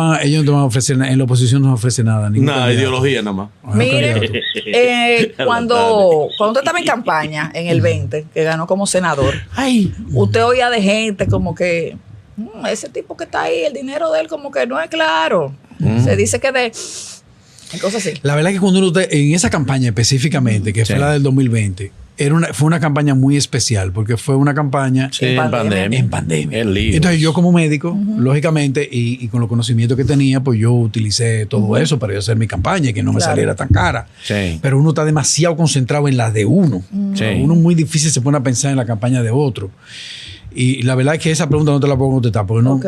A: te van a ofrecer nada. En la oposición no ofrece nada. ningún
B: Nada,
A: candidato.
B: ideología nada más.
A: Ningún
C: Mire,
A: candidato.
C: cuando usted estaba en campaña en el 20, que ganó como senador,
B: Ay.
C: usted oía de gente como que ese tipo que está ahí, el dinero de él como que no es claro. Se dice que de cosas así.
A: La verdad es que cuando uno en esa campaña específicamente, que
B: Sí.
A: fue la del 2020, fue una campaña muy especial porque fue una campaña
B: Sí,
C: En
B: en
C: pandemia.
B: pandemia.
A: en pandemia.
B: El lío.
A: Entonces yo como médico, lógicamente, y con los conocimientos que tenía, pues yo utilicé todo eso para yo hacer mi campaña y que no me
C: Claro.
A: saliera tan cara.
B: Sí.
A: Pero uno está demasiado concentrado en la de uno.
B: Sí.
A: Uno muy difícil se pone a pensar en la campaña de otro. Y la verdad es que esa pregunta no te la puedo contestar porque no.
C: Ok.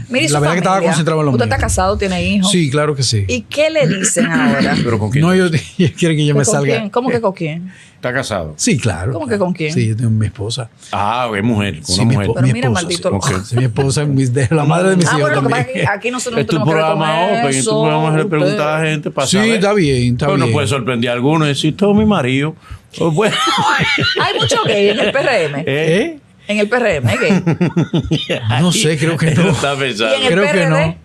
C: Mire, ¿y su
A: la verdad es que estaba
C: familia?
A: concentrado en lo
C: Usted
A: mío.
C: está casado, tiene hijos.
A: Sí, claro que sí.
C: ¿Y qué le dicen ahora?
B: Pero con quién.
A: No, ellos quieren que yo me
C: ¿Con
A: salga.
C: quién? ¿Cómo que con quién?
B: ¿Está casado?
A: Sí, claro.
C: ¿Cómo que con quién?
A: Sí, yo tengo mi esposa.
B: Ah, es mujer.
A: Sí,
B: Una mujer.
C: Pero
A: mi
C: mira,
A: esposa,
C: maldito
A: sí.
C: loco.
A: Sí, mi esposa, la madre de mis
C: Ah,
A: hijos
C: bueno, lo que
A: también.
C: pasa es que aquí nosotros
B: Es tu
C: tenemos que ver con
B: programa open, en tu
C: eso,
B: programa le preguntas a la
C: usted.
B: gente para
A: Sí,
B: saber.
A: está bien, está
B: Pues no
A: bien.
B: puede sorprender a alguno y decir, todo mi marido. Pues bueno.
C: Hay mucho gay en el PRM.
A: ¿Eh?
C: En el PRM, ¿hay gay?
A: No sé, creo que
B: Eso
A: no.
B: está pensando.
C: ¿Y en el
A: Creo que
C: PRD?
A: no.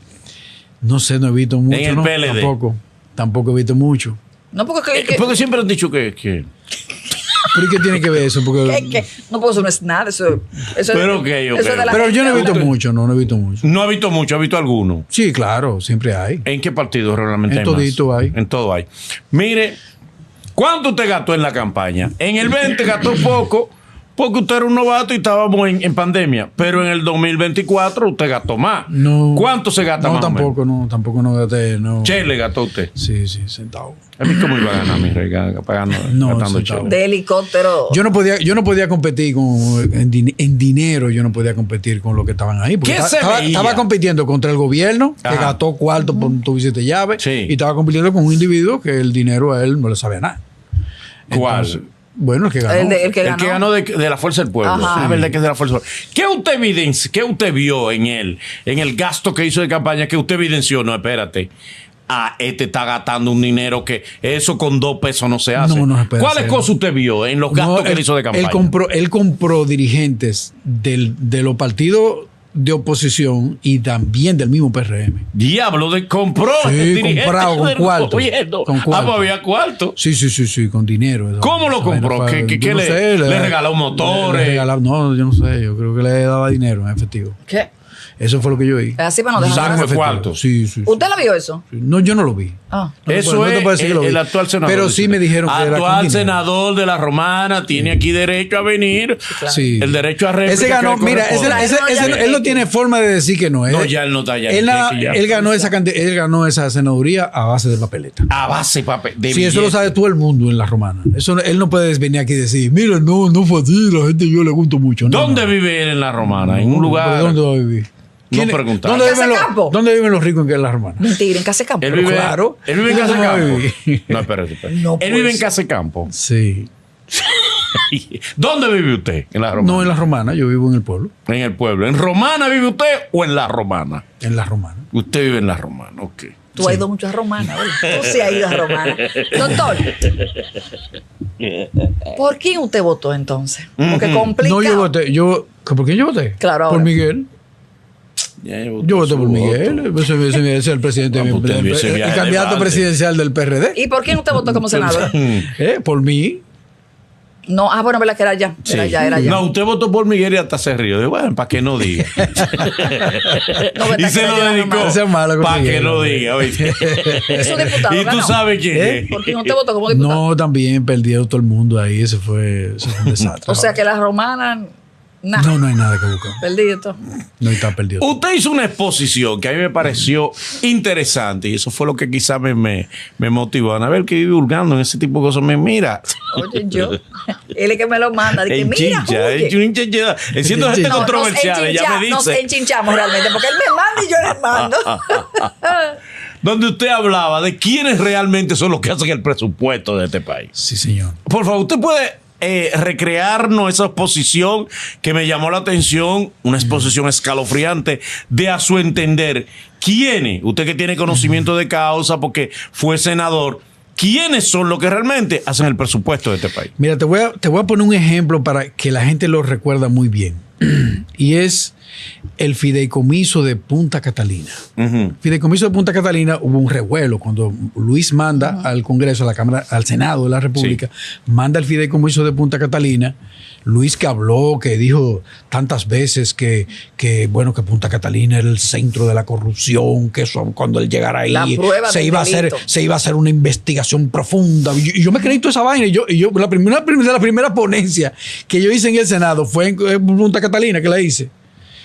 A: No sé, no he visto mucho.
B: En el
A: ¿no?
B: PLD.
A: Tampoco he visto mucho.
C: No, porque
B: Porque siempre han dicho que
A: ¿Pero y qué tiene que ver eso? Porque,
C: no, porque eso no es nada. Eso
B: Pero ok,
C: eso
B: ok.
C: es de la
A: pero yo no he
C: gente.
A: visto mucho, no he visto mucho.
B: no ha visto mucho, ha visto alguno.
A: Sí, claro, siempre hay.
B: ¿En qué partido realmente
A: En
B: hay más?
A: todito hay.
B: En todo hay. Mire, ¿cuánto usted gastó en la campaña? En el 20 gastó poco, porque usted era un novato y estábamos en pandemia. Pero en el 2024 usted gastó más.
A: No.
B: ¿Cuánto se gasta
A: No,
B: más?
A: tampoco no gasté, no.
B: Che le gastó usted.
A: Sí, centavo.
B: ¿A mí cómo iba a ganar mi rey pagando,
A: No,
B: gastando
A: centavo.
B: chele?
C: De helicóptero.
A: Yo no podía competir en dinero, yo no podía competir con lo que estaban ahí. Porque
B: ¿Qué se veía?
A: estaba compitiendo contra el gobierno, que
B: Ajá.
A: gastó cuarto por tu visita de llave,
B: Sí.
A: y estaba compitiendo con un individuo que el dinero a él no le sabía nada.
B: ¿Cuál?
A: Entonces, bueno, el que ganó.
C: El que
B: El que
C: ganó.
B: ganó de la Fuerza del Pueblo.
C: Ajá.
B: Es verdad que es de la Fuerza del Pueblo. ¿Qué usted evidencia, qué usted vio en él, en el gasto que hizo de campaña, que usted evidenció? No, espérate. Este está gastando un dinero que eso con 2 pesos no se hace.
A: No se puede
B: ¿Cuáles
A: hacer.
B: cosas usted vio en los gastos que él hizo de campaña?
A: Él compró dirigentes de los partidos de oposición y también del mismo PRM.
B: Diablo, compró.
A: Sí,
B: dirigentes
A: comprado con
B: del
A: cuarto.
B: gobierno.
A: Con cuarto.
B: Ah, pues había cuarto.
A: Sí, con dinero. Esa-
B: ¿Cómo lo
A: esa vaina
B: compró?
A: fue-
B: ¿Qué
A: yo no
B: le-
A: sé,
B: le regaló motores?
A: No, yo no sé. Yo creo que le daba dinero en efectivo.
C: ¿Qué?
A: Eso fue lo que yo vi.
C: Así para no dejar.
B: Saco
C: nada.
B: de cuarto.
A: Sí.
C: ¿Usted lo vio eso?
A: No, yo no lo vi.
C: Ah.
A: No te
B: Eso
A: puedo- no te
B: es
A: puedo decir que lo vi.
B: el actual senador.
A: Pero sí me dijeron que era con
B: actual
A: dinero.
B: senador de la Romana tiene aquí derecho a venir.
A: Sí.
B: El derecho a réplica.
A: Ese ganó,
B: que le
A: mira,
B: corresponde.
A: él no tiene forma de decir que no.
B: No, ya él no está ya.
A: Él ganó esa senaduría a base de papeleta.
B: A base de papel. De
A: Sí, eso lo
B: billete.
A: sabe todo el mundo en la Romana. Él no puede venir aquí y decir, mira, no fue así, la gente yo le gusto mucho. No,
B: ¿Dónde
A: no.
B: vive él en la Romana? En un
A: ¿Pero
B: lugar.
A: ¿Dónde va a vivir?
B: No
A: ¿Quién-
B: preguntaba.
A: ¿Dónde
C: ¿En
A: viven,
C: Casa Campo?
A: ¿Dónde viven los ricos en la Romana?
C: Mentira, en Casa Campo.
B: Él vive,
A: Claro.
B: él vive en
A: ¿Dónde
B: Casa
A: va a
B: Campo.
A: vivir?
B: No, espérate.
C: No
B: él
C: puede
B: vive en
C: ser.
B: Casa Campo.
A: Sí.
B: ¿Dónde vive usted? En la Romana.
A: No en la Romana, yo vivo en el pueblo.
B: En el pueblo. ¿En Romana vive usted o en la Romana?
A: En la Romana.
B: Usted vive en la Romana, ok.
C: Tú has ido mucho a Romana, ¿verdad? Tú sí has ido a Romana. Doctor, ¿por quién usted votó entonces? Porque complica.
A: No, yo voté. ¿Por quién yo voté?
C: Claro,
A: Por
C: ahora.
A: Miguel. Yo voté por Miguel. Ese es el presidente,
B: Ah, pues usted vio ese
A: el
B: viaje de
A: candidato
B: balde.
A: presidencial del PRD.
C: ¿Y por quién usted votó como senador?
A: Por mí.
C: No, bueno, verdad que era ya.
B: Sí.
C: Era ya.
B: No, usted votó por Miguel y hasta se rió. Bueno, para que no diga.
C: No,
B: Y se lo dedicó
A: Ese es malo con
B: para que
A: Miguel,
B: no
A: hombre.
B: diga. ¿Oíste?
C: Es un diputado.
B: Y tú
C: ganó.
B: sabes quién es.
C: Porque no te votó como diputado.
A: No, también perdió todo el mundo ahí. Eso fue un desastre.
C: O sea que la romana, nada.
A: No hay nada que buscar.
C: Perdido todo.
A: No está perdido.
B: Usted hizo una exposición que a mí me pareció interesante y eso fue lo que quizás me motivó. A ver que vive hurgando en ese tipo de cosas. Me mira.
C: Oye, yo. Él es que me lo manda. Dice, mira, oye.
B: Es siendo gente
C: No,
B: controversial. Ella me
C: nos
B: dice.
C: enchinchamos realmente, porque él me manda y yo le mando.
B: Donde usted hablaba de quiénes realmente son los que hacen el presupuesto de este país.
A: Sí, señor.
B: Por favor, usted puede recrearnos esa exposición que me llamó la atención, una exposición escalofriante de, a su entender, quiénes, usted que tiene conocimiento de causa porque fue senador, quiénes son los que realmente hacen el presupuesto de este país.
A: Mira, te voy a poner un ejemplo para que la gente lo recuerda muy bien. Y es el fideicomiso de Punta Catalina. Fideicomiso de Punta Catalina, hubo un revuelo cuando Luis manda al Congreso, a la Cámara, al Senado de la República, manda el fideicomiso de Punta Catalina. Luis que habló, que dijo tantas veces que Punta Catalina era el centro de la corrupción, que eso cuando él llegara ahí se iba a hacer una investigación profunda. Y yo me creí toda esa vaina. Y yo la primera ponencia que yo hice en el Senado fue en Punta Catalina, que la hice,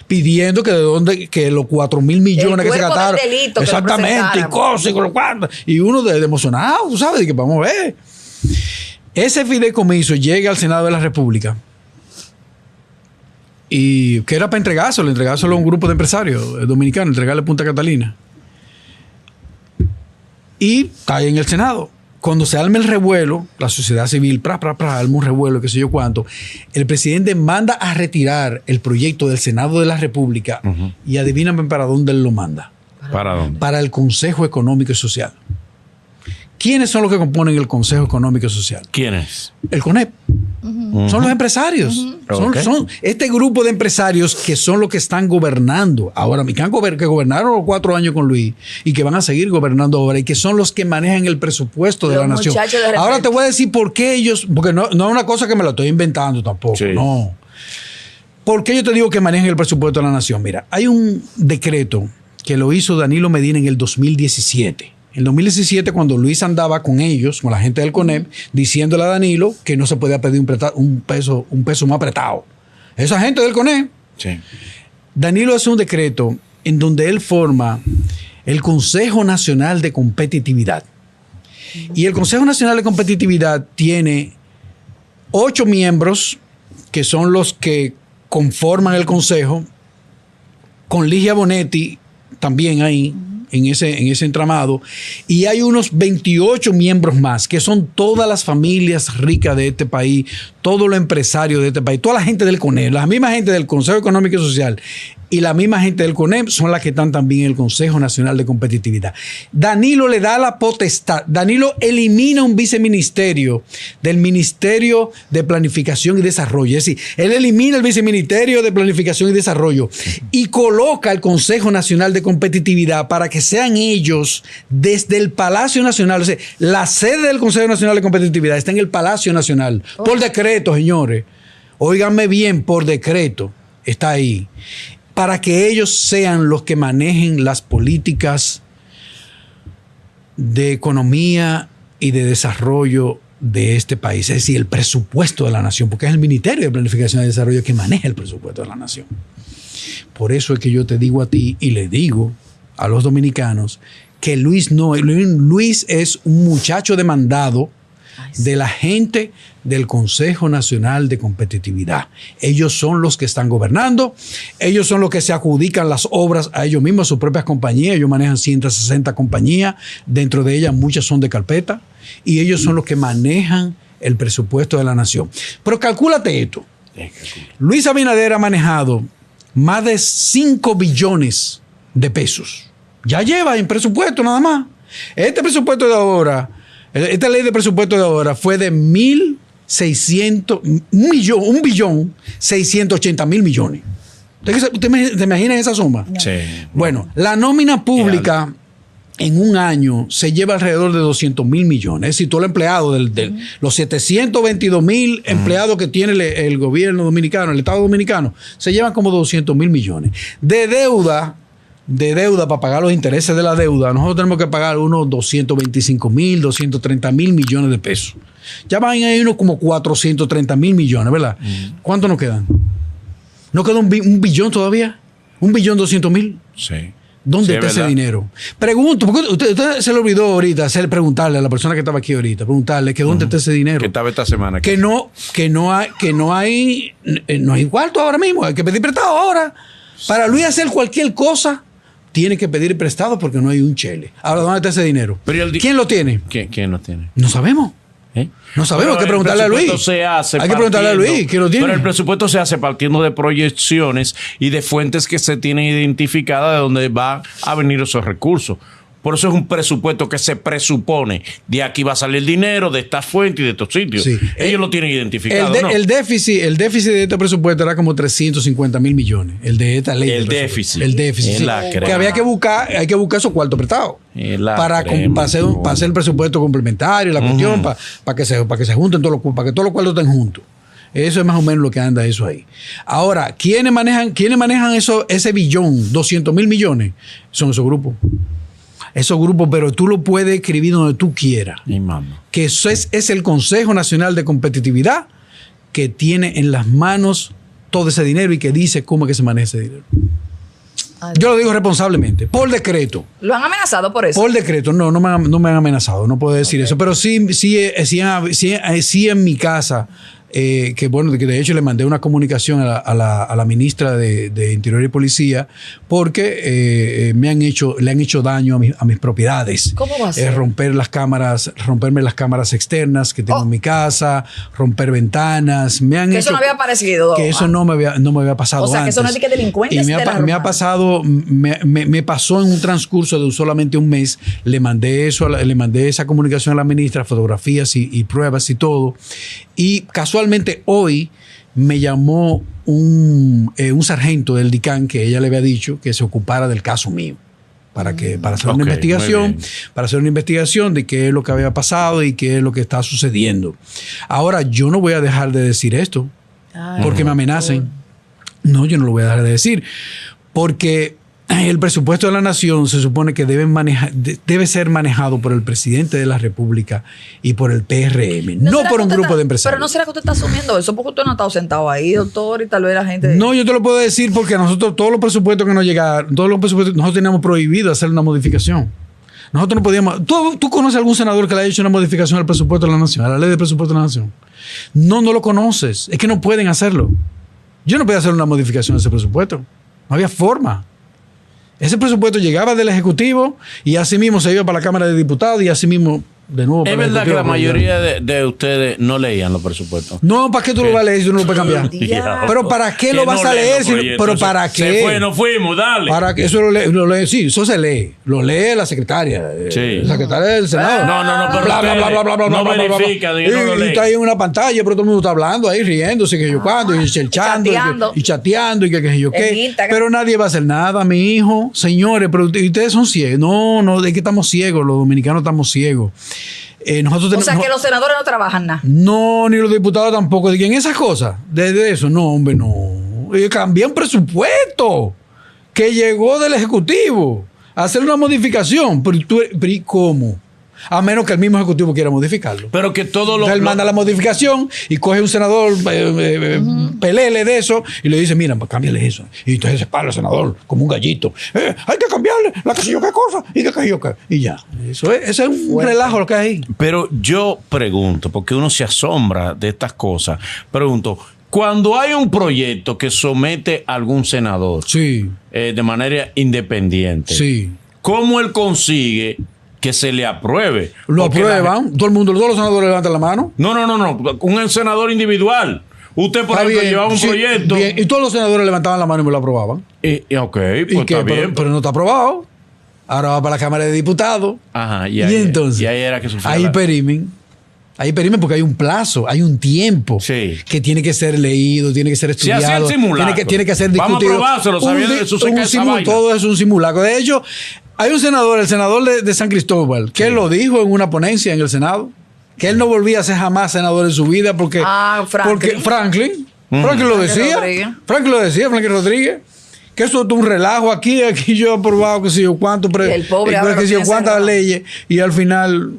A: pidiendo que los 4.000 millones que se gastaron. Exactamente, y cosas, y uno de emocionado, tú sabes, de que vamos a ver. Ese fideicomiso llega al Senado de la República y que era para entregárselo a un grupo de empresarios dominicanos, entregarle a Punta Catalina. Y cae en el Senado. Cuando se arma el revuelo, la sociedad civil, arma un revuelo, qué sé yo cuánto, el presidente manda a retirar el proyecto del Senado de la República y adivíname para dónde él lo manda.
B: ¿Para dónde?
A: Para el Consejo Económico y Social. ¿Quiénes son los que componen el Consejo Económico y Social?
B: ¿Quiénes?
A: El CONEP. Son los empresarios. Son este grupo de empresarios que son los que están gobernando ahora, que gobernaron los 4 años con Luis y que van a seguir gobernando ahora y que son los que manejan el presupuesto de la nación. Ahora te voy a decir por qué ellos, porque no es una cosa que me lo estoy inventando tampoco, no. ¿Por qué yo te digo que manejan el presupuesto de la nación? Mira, hay un decreto que lo hizo Danilo Medina en el 2017. En 2017, cuando Luis andaba con ellos, con la gente del CONEP, diciéndole a Danilo que no se podía pedir un peso más apretado. Esa gente del CONEP.
B: Sí.
A: Danilo hace un decreto en donde él forma el Consejo Nacional de Competitividad. Y el Consejo Nacional de Competitividad tiene 8 miembros que son los que conforman el consejo, con Ligia Bonetti también ahí. En ese entramado, y hay unos 28 miembros más, que son todas las familias ricas de este país, todos los empresarios de este país, toda la gente del CONEP, la misma gente del Consejo Económico y Social y la misma gente del CONEP son las que están también en el Consejo Nacional de Competitividad. Danilo le da la potestad, Danilo elimina un viceministerio del Ministerio de Planificación y Desarrollo, es decir, él elimina el Viceministerio de Planificación y Desarrollo y coloca el Consejo Nacional de Competitividad para que sean ellos desde el Palacio Nacional, o sea, la sede del Consejo Nacional de Competitividad está en el Palacio Nacional, por decreto, señores, óiganme bien, por decreto, está ahí, para que ellos sean los que manejen las políticas de economía y de desarrollo de este país, es decir, el presupuesto de la nación, porque es el Ministerio de Planificación y Desarrollo que maneja el presupuesto de la nación. Por eso es que yo te digo a ti y le digo a los dominicanos que Luis es un muchacho demandado de la gente del Consejo Nacional de Competitividad. Ellos son los que están gobernando, ellos son los que se adjudican las obras a ellos mismos, a sus propias compañías. Ellos manejan 160 compañías, dentro de ellas muchas son de carpeta, y ellos son los que manejan el presupuesto de la nación. Pero calcúlate esto. Luis Abinader ha manejado más de 5 billones de pesos. Ya lleva en presupuesto nada más. Este presupuesto de ahora, esta ley de presupuesto de ahora fue de 1.680.000 millones. ¿Usted te imagina esa suma?
B: Sí.
A: Bueno, la nómina pública en un año se lleva alrededor de 200 mil millones. Es decir, todo el empleado, los 722 mil empleados que tiene el gobierno dominicano, el Estado dominicano, se llevan como 200 mil millones. De deuda para pagar los intereses de la deuda, nosotros tenemos que pagar unos 225 mil, 230 mil millones de pesos. Ya van ahí unos como 430 mil millones, ¿verdad? ¿Cuánto nos quedan? ¿No queda un billón todavía? ¿1 billón 200 mil?
B: Sí.
A: ¿Dónde está ese dinero? Pregunto, porque usted se le olvidó ahorita preguntarle a la persona que estaba aquí ahorita, preguntarle que dónde está ese dinero.
B: Que estaba esta semana.
A: Que no hay cuarto ahora mismo, hay que pedir prestado ahora. Para Luis hacer cualquier cosa, tiene que pedir prestado porque no hay un chele. Ahora, ¿dónde está ese dinero? ¿Quién lo tiene?
B: ¿Quién lo tiene?
A: No sabemos. No sabemos, hay que preguntarle a Luis. Hay que preguntarle a Luis, ¿quién lo tiene?
B: Pero el presupuesto se hace partiendo de proyecciones y de fuentes que se tienen identificadas de dónde van a venir esos recursos. Por eso es un presupuesto que se presupone. De aquí va a salir el dinero, de esta fuente y de estos sitios. Sí. Ellos lo tienen identificado, ¿no?
A: El déficit de este presupuesto era como 350 mil millones. El de esta ley.
B: El déficit.
A: Sí. Que había que buscar, esos cuartos prestados. Para hacer el presupuesto complementario, la cuestión, para que se junten para que todos los cuartos estén juntos. Eso es más o menos lo que anda eso ahí. Ahora, ¿quiénes manejan ese billón, 200 mil millones? Son esos grupos. Esos grupos, pero tú lo puedes escribir donde tú quieras. Que eso es el Consejo Nacional de Competitividad que tiene en las manos todo ese dinero y que dice cómo es que se maneja ese dinero. Yo lo digo responsablemente, por decreto.
C: ¿Lo han amenazado por eso?
A: Por decreto, no me han amenazado, no puedo decir eso, pero sí en mi casa. Que de hecho le mandé una comunicación a la ministra de Interior y Policía porque le han hecho daño a mis propiedades.
C: ¿Cómo va a ser?
A: Romperme las cámaras externas que tengo en mi casa, romper ventanas.
C: Eso no había aparecido.
A: Que eso no me había pasado antes.
C: O sea, que eso no es de que delincuentes.
A: Y me pasó en un transcurso de solamente un mes. Le mandé esa comunicación a la ministra, fotografías y pruebas y todo. Y casualmente hoy me llamó un sargento del DICAN que ella le había dicho que se ocupara del caso mío para hacer una investigación de qué es lo que había pasado y qué es lo que está sucediendo. Ahora, yo no voy a dejar de decir esto porque me amenacen. No, yo no lo voy a dejar de decir porque el presupuesto de la nación se supone que debe ser manejado por el presidente de la República y por el PRM, no por un grupo de empresarios.
C: Pero ¿no será que usted está asumiendo eso? Porque usted no ha estado sentado ahí, doctor, y tal vez la gente...
A: No, yo te lo puedo decir porque nosotros, todos los presupuestos que nos llegaron, nosotros teníamos prohibido hacer una modificación. Nosotros no podíamos... ¿Tú conoces a algún senador que le haya hecho una modificación al presupuesto de la nación, a la ley de presupuesto de la nación? No lo conoces. Es que no pueden hacerlo. Yo no podía hacer una modificación a ese presupuesto. No había forma. Ese presupuesto llegaba del Ejecutivo y así mismo se iba para la Cámara de Diputados y así mismo de nuevo para
B: el Ejecutivo. ¿Es verdad que la mayoría de ustedes no leían los presupuestos?
A: No, ¿para qué tú lo vas a leer si tú no lo puedes cambiar? Pero ¿para qué lo vas a leer? Pero ¿para qué?
B: Nos fuimos, dale.
A: Para que eso lo lee, sí, eso se lee. Lo lee la secretaria.
B: Sí.
A: La secretaria del Senado.
B: No, pero
A: bla,
B: no verifica.
A: Y está ahí en una pantalla, pero todo el mundo está hablando ahí, riéndose, que yo cuando, y chateando, y que yo qué. Pero nadie va a hacer nada, mi hijo. Señores, pero ustedes son ciegos. No, es que estamos ciegos, los dominicanos estamos ciegos.
C: Que los senadores no trabajan nada.
A: No, ni los diputados tampoco. En esas cosas, de eso, no, hombre, no. Cambié un presupuesto que llegó del Ejecutivo a hacer una modificación. Pero ¿cómo? A menos que el mismo Ejecutivo quiera modificarlo.
B: Pero que todo lo...
A: Él manda la modificación y coge un senador pelele de eso y le dice, mira, pues cámbiale eso. Y entonces se para el senador como un gallito. Hay que cambiarle la que sé yo qué cosa y que yo qué. Y ya. Eso es un relajo lo que hay ahí.
B: Pero yo pregunto, porque uno se asombra de estas cosas, pregunto, cuando hay un proyecto que somete a algún senador de manera independiente, ¿cómo él consigue que se le apruebe?
A: Lo aprueban, todos los senadores levantan la mano.
B: No. Un senador individual. Usted, por ejemplo, llevaba un proyecto.
A: Bien. Y todos los senadores levantaban la mano y me lo aprobaban.
B: Está bien.
A: Pero no está aprobado. Ahora va para la Cámara de Diputados.
B: Ajá,
A: y entonces.
B: Y ahí era que sufría.
A: Ahí perimen porque hay un plazo, hay un tiempo que tiene que ser leído, tiene que ser estudiado.
B: Tiene
A: que ser discutido.
B: Vamos a probárselo, sabiendo eso se cae esa vaina.
A: Todo es un simulacro. De hecho, Hay un senador, el senador de San Cristóbal, que él lo dijo en una ponencia en el Senado, que él no volvía a ser jamás senador en su vida porque Franklin lo decía. Franklin Rodríguez. Que eso es un relajo aquí yo he aprobado que sé yo cuánto,
C: el pobre
A: que sé yo cuántas leyes, y al final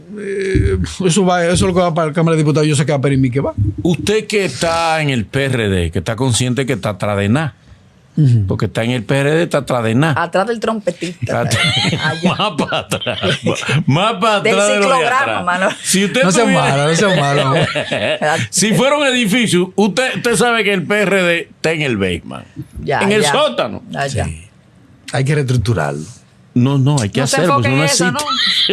A: eso es lo que va para la Cámara de Diputados. Yo sé que va a pedir que va.
B: Usted que está en el PRD, que está consciente que está atrás de nada. Porque está en el PRD, está atrás de nada.
C: Atrás del trompetista.
B: Más para atrás. Más para atrás.
C: Del ciclograma, mano.
B: Si usted
A: no sea malo.
B: Si fuera un edificio, usted sabe que el PRD está en el basement. En el sótano.
A: Sí. Hay que reestructurarlo.
B: No, hay que hacerlo. Pues no existe.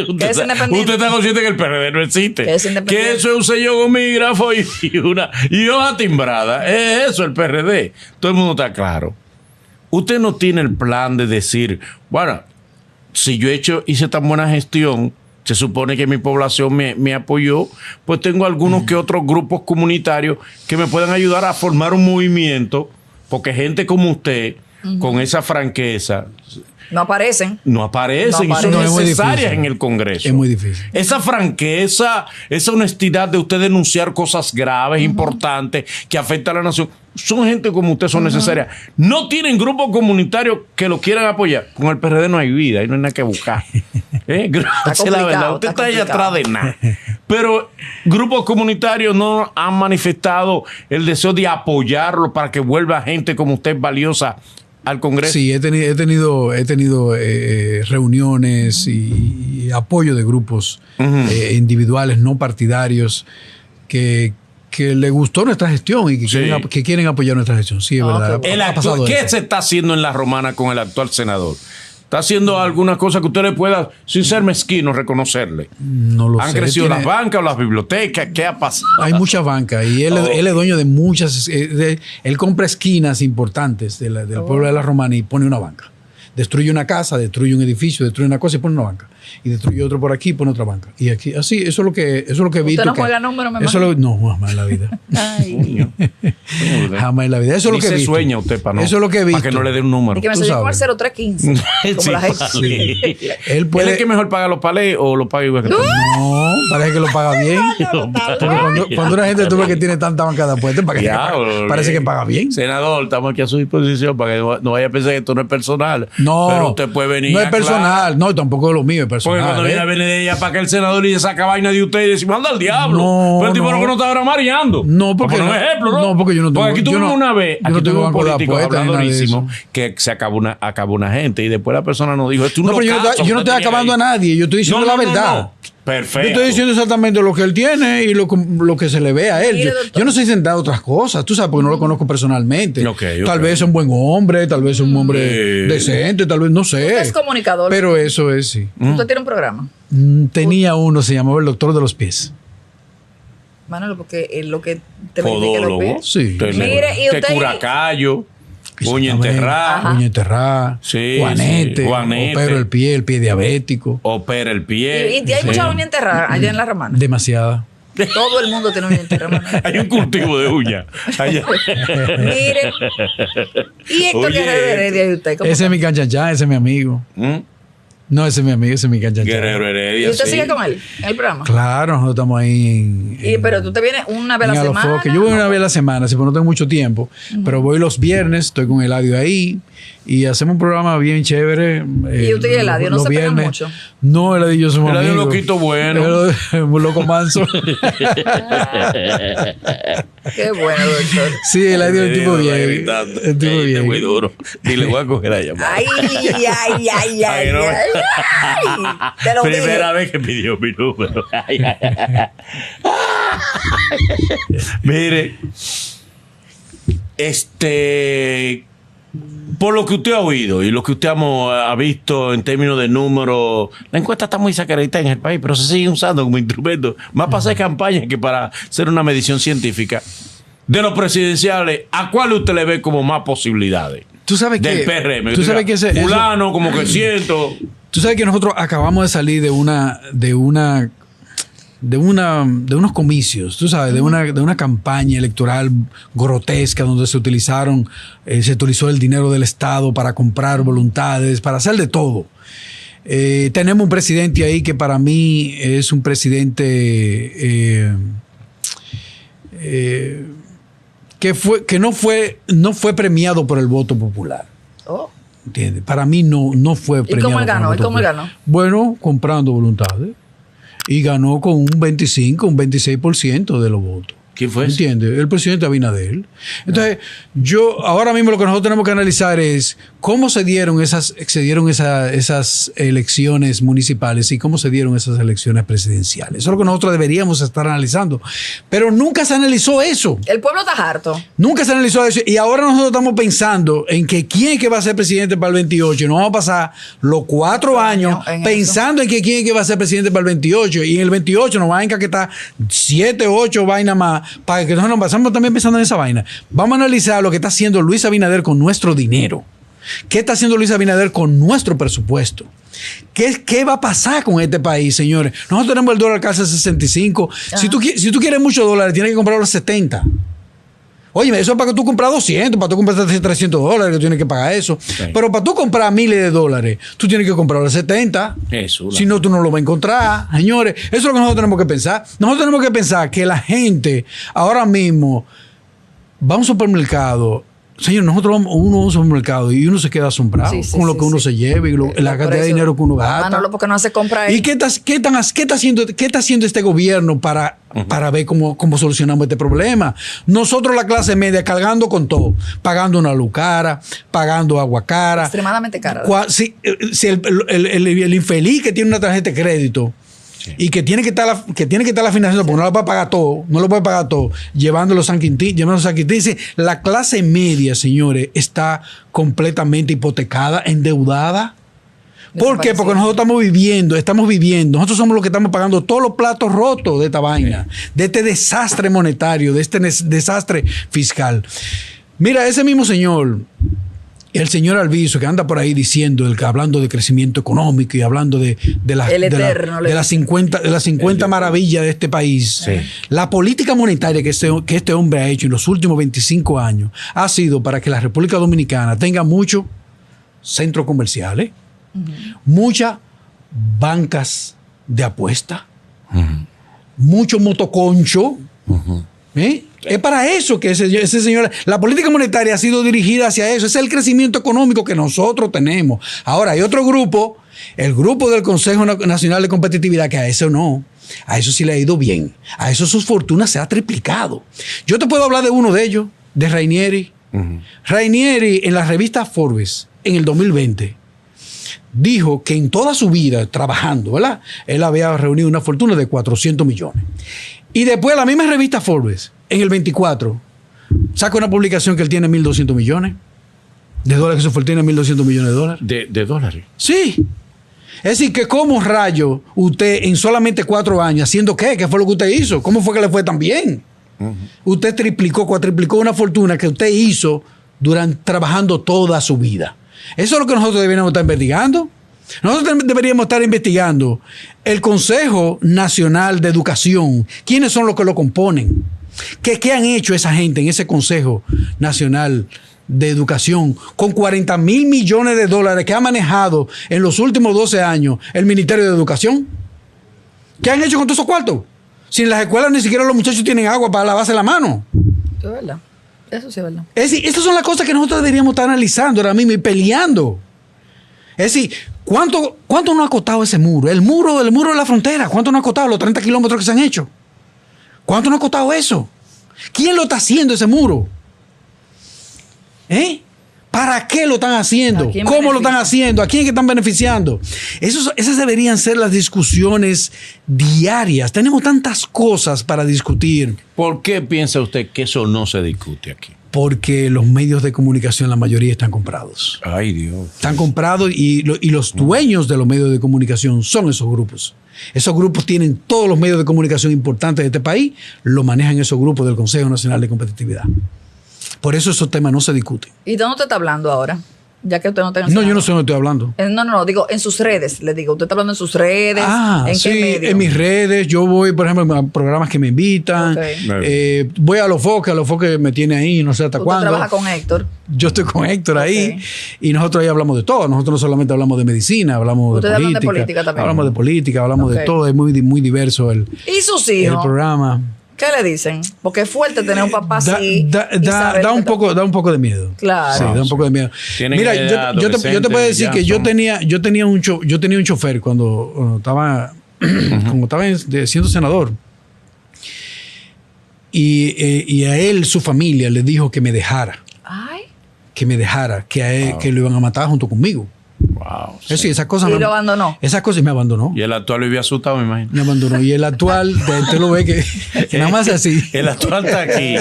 B: Usted está consciente que el PRD no existe. Que eso es un sello gomígrafo y hoja timbrada. Es eso el PRD. Todo el mundo está claro. Usted no tiene el plan de decir, bueno, si yo hice tan buena gestión, se supone que mi población me apoyó, pues tengo algunos que otros grupos comunitarios que me puedan ayudar a formar un movimiento, porque gente como usted, con esa franqueza...
C: No aparecen
B: y son necesarias en el Congreso.
A: Es muy difícil.
B: Esa franqueza, esa honestidad de usted denunciar cosas graves, importantes, que afectan a la nación. Son gente como usted, son necesarias. No tienen grupos comunitarios que lo quieran apoyar. Con el PRD no hay vida, ahí no hay nada que buscar. Esa la verdad. Usted está ahí atrás de nada. Pero grupos comunitarios no han manifestado el deseo de apoyarlo para que vuelva gente como usted valiosa al Congreso.
A: Sí, he tenido reuniones y apoyo de grupos individuales, no partidarios, que le gustó nuestra gestión y que quieren apoyar nuestra gestión. Sí, es verdad.
B: ¿Qué se está haciendo en La Romana con el actual senador? ¿Está haciendo alguna cosa que usted le pueda, sin ser mezquino, reconocerle?
A: No lo sé.
B: ¿Han crecido las bancas o las bibliotecas? ¿Qué ha pasado?
A: Hay muchas bancas y él es dueño de muchas. Él compra esquinas importantes del pueblo de La Romana y pone una banca. Destruye una casa, destruye un edificio, destruye una cosa y pone una banca. Y destruye otro por aquí y pone otra banca. Y aquí, así, eso es lo que he visto.
C: ¿Usted no juega número, me
A: imagino? No, jamás en la vida. Jamás en la vida. Eso es lo que he visto.
B: Sueña usted para no.
A: Eso es lo que he visto.
B: Para que no le dé un número.
C: Y que me salió como el 0315. Como la gente.
A: Sí.
B: ¿Él es que mejor paga los palés o los paga igual que tú?
A: No, parece que lo paga bien. Cuando una gente tú ves que tiene tanta banca de apuestas, parece que paga bien.
B: Senador, estamos aquí a su disposición para que no vaya a pensar que esto no es personal.
A: No,
B: pero usted puede venir.
A: No es personal, no, tampoco es lo mío, es personal.
B: Porque cuando viene a venir de ella para que el senador le saca vaina de usted y dice, manda al diablo. No, pero el tipo que no está ahora mareando.
A: No, porque
B: no. Ejemplo, ¿no?
A: No, porque yo no tengo.
B: Porque aquí tuvimos una vez, aquí tuvimos un político
A: habladorísimo
B: que se acabó una gente y después la persona nos dijo, esto es un
A: locazo. Yo no estoy acabando a nadie, yo estoy diciendo la verdad.
B: No. Perfecto.
A: Yo estoy diciendo exactamente lo que él tiene y lo que se le ve a él. Yo no estoy sentado otras cosas, tú sabes, porque no lo conozco personalmente. Tal vez es un buen hombre, tal vez es un hombre decente, tal vez, no sé.
C: Usted es comunicador.
A: Pero eso es, sí.
C: ¿Usted tiene un programa?
A: Tenía uno, se llamaba El Doctor de los Pies.
C: Manolo, porque lo que te
B: podólogo.
A: Sí.
C: Mire, y usted...
B: Curacayo. Uña enterrada.
A: Sí, Juanete. Opera el pie diabético.
B: Opera el pie.
C: ¿Y hay mucha uña enterrada allá en La Romana?
A: Demasiada.
C: Todo el mundo tiene uña enterrada.
B: Hay un cultivo de uña.
C: Mire. ¿Y Héctor Guerrero Heredia y usted?
A: Ese es mi canchachá, ese es mi amigo. No, ese es mi amigo, ese es mi canchachá.
B: Guerrero Heredia.
C: ¿Y usted sigue con él en el programa?
A: Claro, nosotros estamos ahí
C: pero tú te vienes una vez a la semana.
A: Yo voy una vez a la semana, sí, porque no tengo mucho tiempo. Pero voy los viernes, estoy con Eladio ahí. Y hacemos un programa bien chévere.
C: ¿Y usted y Eladio no se pegan mucho?
A: No, Eladio y yo somos
B: Eladio
A: amigos.
B: Loquito bueno.
A: Un loco manso.
C: Qué bueno, doctor.
A: Sí, Eladio es un tipo bien.
B: El tipo bien. Muy duro. Y le voy a coger a llamar.
C: Ay. Te lo
B: Primera vez que pidió mi número. Mire. Por lo que usted ha oído y lo que usted ha visto en términos de números, la encuesta está muy sacreditada en el país, pero se sigue usando como instrumento, más para hacer campaña que para hacer una medición científica. De los presidenciales, ¿a cuál usted le ve como más posibilidades?
A: Tú sabes
B: del
A: que
B: PRM.
A: Tú sabes que
B: fulano, como que siento.
A: Tú sabes que nosotros acabamos de salir de unos comicios, tú sabes, de una campaña electoral grotesca donde se utilizó el dinero del Estado para comprar voluntades, para hacer de todo. Tenemos un presidente ahí que para mí es un presidente que no fue premiado por el voto popular.
C: Oh.
A: ¿Entiendes? Para mí no fue premiado.
C: ¿Y cómo él ganó?
A: por el voto popular.
C: Ganó?
A: Bueno, comprando voluntades. Y ganó con un 25, un 26% de los votos.
B: ¿Quién fue ese?
A: ¿Entiendes? El presidente Abinader. Entonces, ahora mismo lo que nosotros tenemos que analizar es cómo se dieron esas elecciones municipales y cómo se dieron esas elecciones presidenciales. Eso es lo que nosotros deberíamos estar analizando. Pero nunca se analizó eso.
C: El pueblo está harto.
A: Nunca se analizó eso. Y ahora nosotros estamos pensando en que quién es que va a ser presidente para el 28. Y nos vamos a pasar los 4 años pensando en que quién es que va a ser presidente para el 28. Y en el 28 nos van a encaquetar 7, 8 vainas más. Para que nosotros nos pasamos también pensando en esa vaina. Vamos a analizar lo que está haciendo Luis Abinader con nuestro dinero. ¿Qué está haciendo Luis Abinader con nuestro presupuesto? ¿Qué va a pasar con este país, señores? Nosotros tenemos el dólar casi a 65. Si tú quieres muchos dólares, tienes que comprarlo a 70. Oye, eso es para que tú compras 200, para tú comprar 300 dólares, que tienes que pagar eso. Sí. Pero para tú comprar miles de dólares, tú tienes que comprarlo a 70. Eso, si no, tú no lo vas a encontrar. Señores, eso es lo que nosotros tenemos que pensar. Nosotros tenemos que pensar que la gente ahora mismo va a un supermercado. Señor, uno va a un supermercado y uno se queda asombrado con lo que uno se lleva y la cantidad de dinero que uno gasta.
C: Manolo, porque no se compra ahí.
A: ¿Y qué está haciendo este gobierno para ver cómo solucionamos este problema? Nosotros, la clase media, cargando con todo, pagando una luz cara, pagando agua cara.
C: Extremadamente cara.
A: Si el infeliz que tiene una tarjeta de crédito y que tiene que estar la financiando porque no lo puede pagar todo, llevándolo a San Quintín. La clase media, señores, está completamente hipotecada, endeudada. ¿Por qué? Porque nosotros estamos viviendo, nosotros somos los que estamos pagando todos los platos rotos de esta vaina, de este desastre monetario, de este desastre fiscal. Mira, ese mismo señor, el señor Alviso, que anda por ahí hablando de crecimiento económico y hablando de las 50 maravillas de este país. Sí. La política monetaria que este hombre ha hecho en los últimos 25 años ha sido para que la República Dominicana tenga muchos centros comerciales, muchas bancas de apuesta, mucho motoconcho. Es para eso que ese señor, la política monetaria ha sido dirigida hacia eso. Ese es el crecimiento económico que nosotros tenemos. Ahora hay otro grupo, el grupo del Consejo Nacional de Competitividad, que a eso no. A eso sí le ha ido bien. A eso su fortuna se ha triplicado. Yo te puedo hablar de uno de ellos, de Rainieri. Rainieri, en la revista Forbes, en el 2020, dijo que en toda su vida trabajando, ¿verdad?, él había reunido una fortuna de 400 millones. Y después la misma revista Forbes, en el 24, saca una publicación que él tiene 1.200 millones de dólares, que su fortuna tiene 1.200 millones de dólares.
B: ¿De dólares?
A: Sí. Es decir, que cómo rayo usted en solamente 4 años, ¿haciendo qué? ¿Qué fue lo que usted hizo? ¿Cómo fue que le fue tan bien? Usted cuatriplicó una fortuna que usted hizo trabajando toda su vida. Eso es lo que nosotros deberíamos estar investigando. Nosotros deberíamos estar investigando el Consejo Nacional de Educación. ¿Quiénes son los que lo componen? ¿Qué han hecho esa gente en ese Consejo Nacional de Educación con 40,000 millones de dólares que ha manejado en los últimos 12 años el Ministerio de Educación? ¿Qué han hecho con todos esos cuartos? Si en las escuelas ni siquiera los muchachos tienen agua para lavarse la mano.
C: Eso es verdad. Eso sí es verdad.
A: Es decir, estas son las cosas que nosotros deberíamos estar analizando ahora mismo y peleando. Es decir, ¿cuánto nos ha costado ese muro? El muro de la frontera. ¿Cuánto nos ha costado los 30 kilómetros que se han hecho? ¿Cuánto nos ha costado eso? ¿Quién lo está haciendo ese muro? ¿Para qué lo están haciendo? ¿Cómo lo están haciendo? ¿A quién que están beneficiando? Esas deberían ser las discusiones diarias. Tenemos tantas cosas para discutir.
B: ¿Por qué piensa usted que eso no se discute aquí?
A: Porque los medios de comunicación, la mayoría están comprados.
B: Ay, Dios.
A: Están comprados y los dueños de los medios de comunicación son esos grupos. Esos grupos tienen todos los medios de comunicación importantes de este país, lo manejan esos grupos del Consejo Nacional de Competitividad. Por eso esos temas no se discuten.
C: ¿Y de dónde te está hablando ahora? Ya que usted no tenga.
A: No, yo no sé dónde estoy hablando.
C: No, digo, en sus redes, le digo. Usted está hablando en sus redes. ¿En
A: sí,
C: qué medio?
A: en mis redes. Yo voy, por ejemplo, a programas que me invitan.
C: Ok.
A: Voy a los foques me tiene ahí, no sé hasta
C: Usted
A: cuándo.
C: trabaja con Héctor.
A: Yo estoy con Héctor ahí.
C: Ok.
A: Y nosotros ahí hablamos de todo. Nosotros no solamente hablamos de medicina, hablamos de
C: Ustedes hablan
A: política.
C: de política también.
A: Hablamos de política, hablamos
C: Ok.
A: de todo. Es muy diverso el
C: ¿Y sus
A: el
C: hijos?
A: programa.
C: ¿Qué le dicen? Porque es fuerte tener un papá
A: Da,
C: así.
A: da-
C: y
A: da-
C: saber
A: da
C: que
A: un poco de miedo.
C: Claro.
A: Sí, da un poco de miedo.
B: Tienen
A: Mira,
B: edad,
A: yo te puedo decir
B: adolescentes,
A: que
B: ya
A: yo tenía un chofer cuando estaba, cuando estaba siendo senador. Y a él, su familia, le dijo que me dejara.
C: Ay.
A: Que a él, que lo iban a matar junto conmigo.
B: Wow.
A: Es decir, esas cosas
C: Y lo abandonó.
A: Esas cosas me abandonó.
B: Y el actual vivía asustado, me imagino.
A: Me abandonó. Y el actual, usted lo ve que nada más es así.
B: El actual está aquí.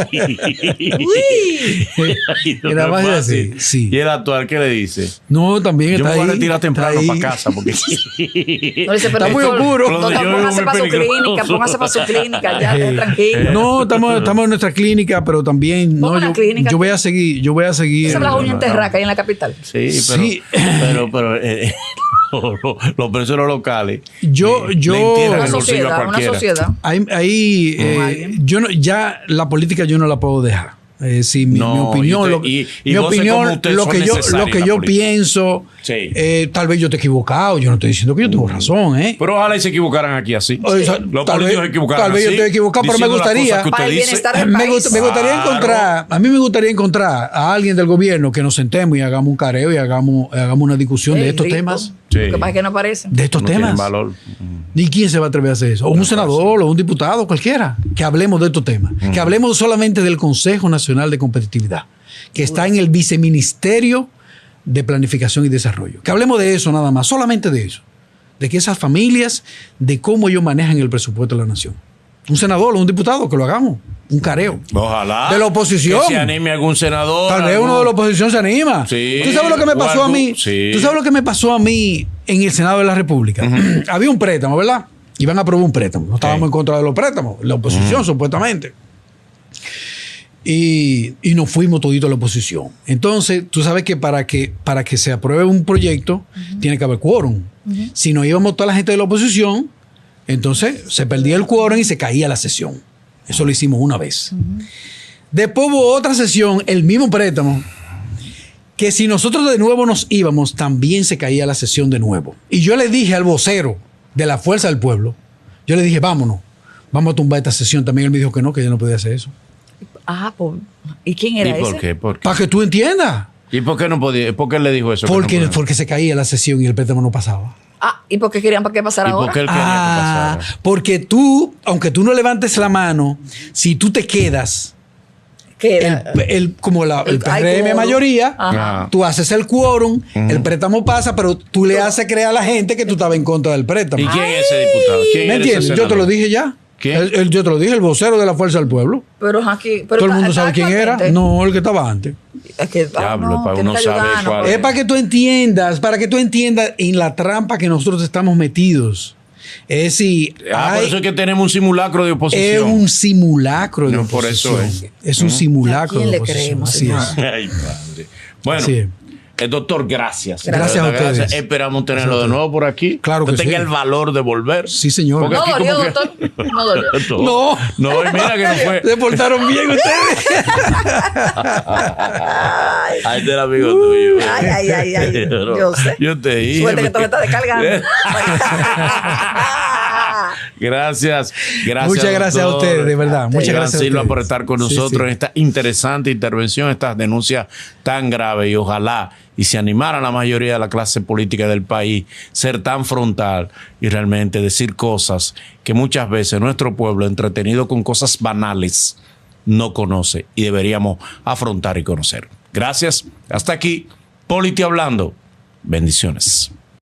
C: Uy.
B: Y no
A: Nada
B: es
A: más es
B: fácil.
A: así. Sí.
B: ¿Y el actual qué le dice?
A: No, también
B: Yo
A: está
B: me
A: ahí.
B: voy a retirar
A: está
B: temprano
A: ahí.
B: para casa porque
C: No dice, pero
A: Está muy
C: doctor,
A: oscuro.
C: doctor,
B: Yo vivo
C: póngase
B: muy
C: para su
B: peligroso.
C: clínica, póngase para su clínica, ya, esté tranquilo.
A: No, estamos en nuestra clínica, pero también
C: ¿Cómo
A: no,
C: la
A: yo,
C: clínica?
A: yo voy a seguir.
C: Esa es la uña enterrada que hay en la capital.
B: Sí,
A: Sí.
B: pero los precios locales.
A: Yo-
B: le
A: yo-
B: entierran
C: Una
B: el bolsillo a
C: sociedad, una
B: cualquiera.
C: sociedad.
A: Ahí,
C: alguien.
A: yo no, ya la política yo no la puedo dejar. Sí, mi
B: No,
A: opinión,
B: y
A: lo,
B: usted- y
A: mi
B: voces
A: opinión,
B: como usted
A: lo
B: son
A: que yo,
B: necesarias
A: lo
B: en
A: que
B: la
A: yo
B: política.
A: pienso,
B: Sí.
A: tal vez yo esté equivocado. Yo no estoy diciendo que yo tengo razón,
B: Pero ojalá y se equivocaran aquí así.
A: O sea,
B: Los
A: tal
B: políticos
A: vez-
B: se equivocaran
A: tal vez yo
B: así,
A: estoy equivocado, pero me
B: diciendo las
A: gustaría-
B: cosas que usted
C: Para el
B: dice.
C: bienestar del
A: Me
C: país.
A: gustaría
B: Claro.
A: encontrar, a mí me gustaría encontrar a alguien del gobierno que nos sentemos y hagamos un careo y hagamos una discusión de estos
C: Rico.
A: temas.
B: Sí.
C: Lo que pasa es que no aparecen.
A: De estos
B: No tienen
A: temas.
B: valor.
A: ¿Y quién se va a atrever a hacer eso? O un senador, o un diputado, cualquiera. Que hablemos de estos temas. Que hablemos solamente del Consejo Nacional de Competitividad, que está en el Viceministerio de Planificación y Desarrollo. Que hablemos de eso nada más, solamente de eso. De que esas familias, de cómo ellos manejan el presupuesto de la nación. Un senador o un diputado, que lo hagamos. Un careo.
B: Ojalá.
A: De la oposición.
B: Que se anime algún senador.
A: Tal vez
B: algún-
A: uno de la oposición se anima.
B: Sí.
A: ¿Tú sabes lo que me
B: O
A: pasó a
B: algún-
A: mí?
B: sí.
A: ¿Tú sabes lo que me pasó a mí en el Senado de la República? Había un préstamo, ¿verdad? Iban a aprobar un préstamo. No estábamos en contra de los préstamos. La oposición, supuestamente. Y nos fuimos todito a la oposición. Entonces, tú sabes que para que se apruebe un proyecto, tiene que haber quórum. Si no íbamos toda la gente de la oposición, entonces se perdía el quórum y se caía la sesión. Eso lo hicimos una vez. Después hubo otra sesión, el mismo préstamo, que si nosotros de nuevo nos íbamos, también se caía la sesión de nuevo. Y yo le dije al vocero de la Fuerza del Pueblo, yo le dije, vámonos, vamos a tumbar esta sesión. También él me dijo que no, que ya no podía hacer eso.
C: Ah, pues. ¿Y quién
B: ¿Y
C: era
B: por
C: ese?
B: qué? ¿Por qué?
A: Para que tú entiendas.
B: ¿Y por qué no podía? ¿Por qué él le dijo eso? que no
A: Porque,
B: podía?
A: porque se caía la sesión y el préstamo no pasaba.
C: Ah, ¿y por qué querían para qué pasara
B: ¿Y por
C: ahora?
B: qué él quería que pasara?
A: Porque tú, aunque tú no levantes la mano, si tú te quedas,
C: ¿Qué era?
A: como el
C: hay
A: PRM
C: quórum.
A: mayoría,
B: Ajá.
A: tú haces el quórum, el préstamo pasa, pero tú le haces creer a la gente que tú estabas en contra del préstamo.
B: ¿Y quién es ese diputado? ¿Quién
A: ¿Me
B: era ese
A: entiendes? Yo te
B: senador?
A: lo dije ya.
B: ¿Quién?
A: Yo te lo dije, el vocero de la Fuerza del Pueblo.
C: Pero aquí. Pero
A: Todo el mundo
C: está
A: sabe quién era.
C: actualmente.
A: No, el que estaba antes.
C: Es que,
B: Diablo, para
C: tiene
B: uno
C: que
B: saber
C: ayudarnos,
B: cuál
C: pues.
A: Es para que tú entiendas en la trampa que nosotros estamos metidos. Es decir,
B: Por eso es que tenemos un simulacro de oposición.
A: es un simulacro de
B: No, por eso
A: oposición. Es un simulacro
C: ¿A quién
A: de
C: le
A: oposición.
C: creemos,
A: Así
C: señor?
A: es.
B: Ay, padre. Bueno,
A: Así es.
B: doctor, gracias.
A: Gracias
B: De
A: a
B: verdad,
A: ustedes.
B: Esperamos tenerlo de nuevo por aquí.
A: Claro que
B: Usted tenga
A: sí.
B: el valor de volver.
A: Sí, señor.
B: Porque
C: No
B: aquí
C: dolió,
B: como que-
C: doctor. No dolió.
A: No.
B: No, y mira que no fue.
A: Se portaron bien ustedes.
B: Ahí está el amigo tuyo.
C: Ay. Yo sé.
B: Yo te dije.
C: Suerte que esto me está descargando.
B: Gracias.
A: Muchas gracias a
B: doctor.
A: ustedes, de verdad. Muchas
B: Iván
A: gracias a
B: Silva
A: ustedes.
B: por estar con
A: Sí,
B: nosotros
A: sí.
B: en esta interesante intervención, estas denuncias tan graves. Y ojalá y se animara la mayoría de la clase política del país ser tan frontal y realmente decir cosas que muchas veces nuestro pueblo, entretenido con cosas banales, no conoce y deberíamos afrontar y conocer. Gracias. Hasta aquí, Politi Hablando. Bendiciones.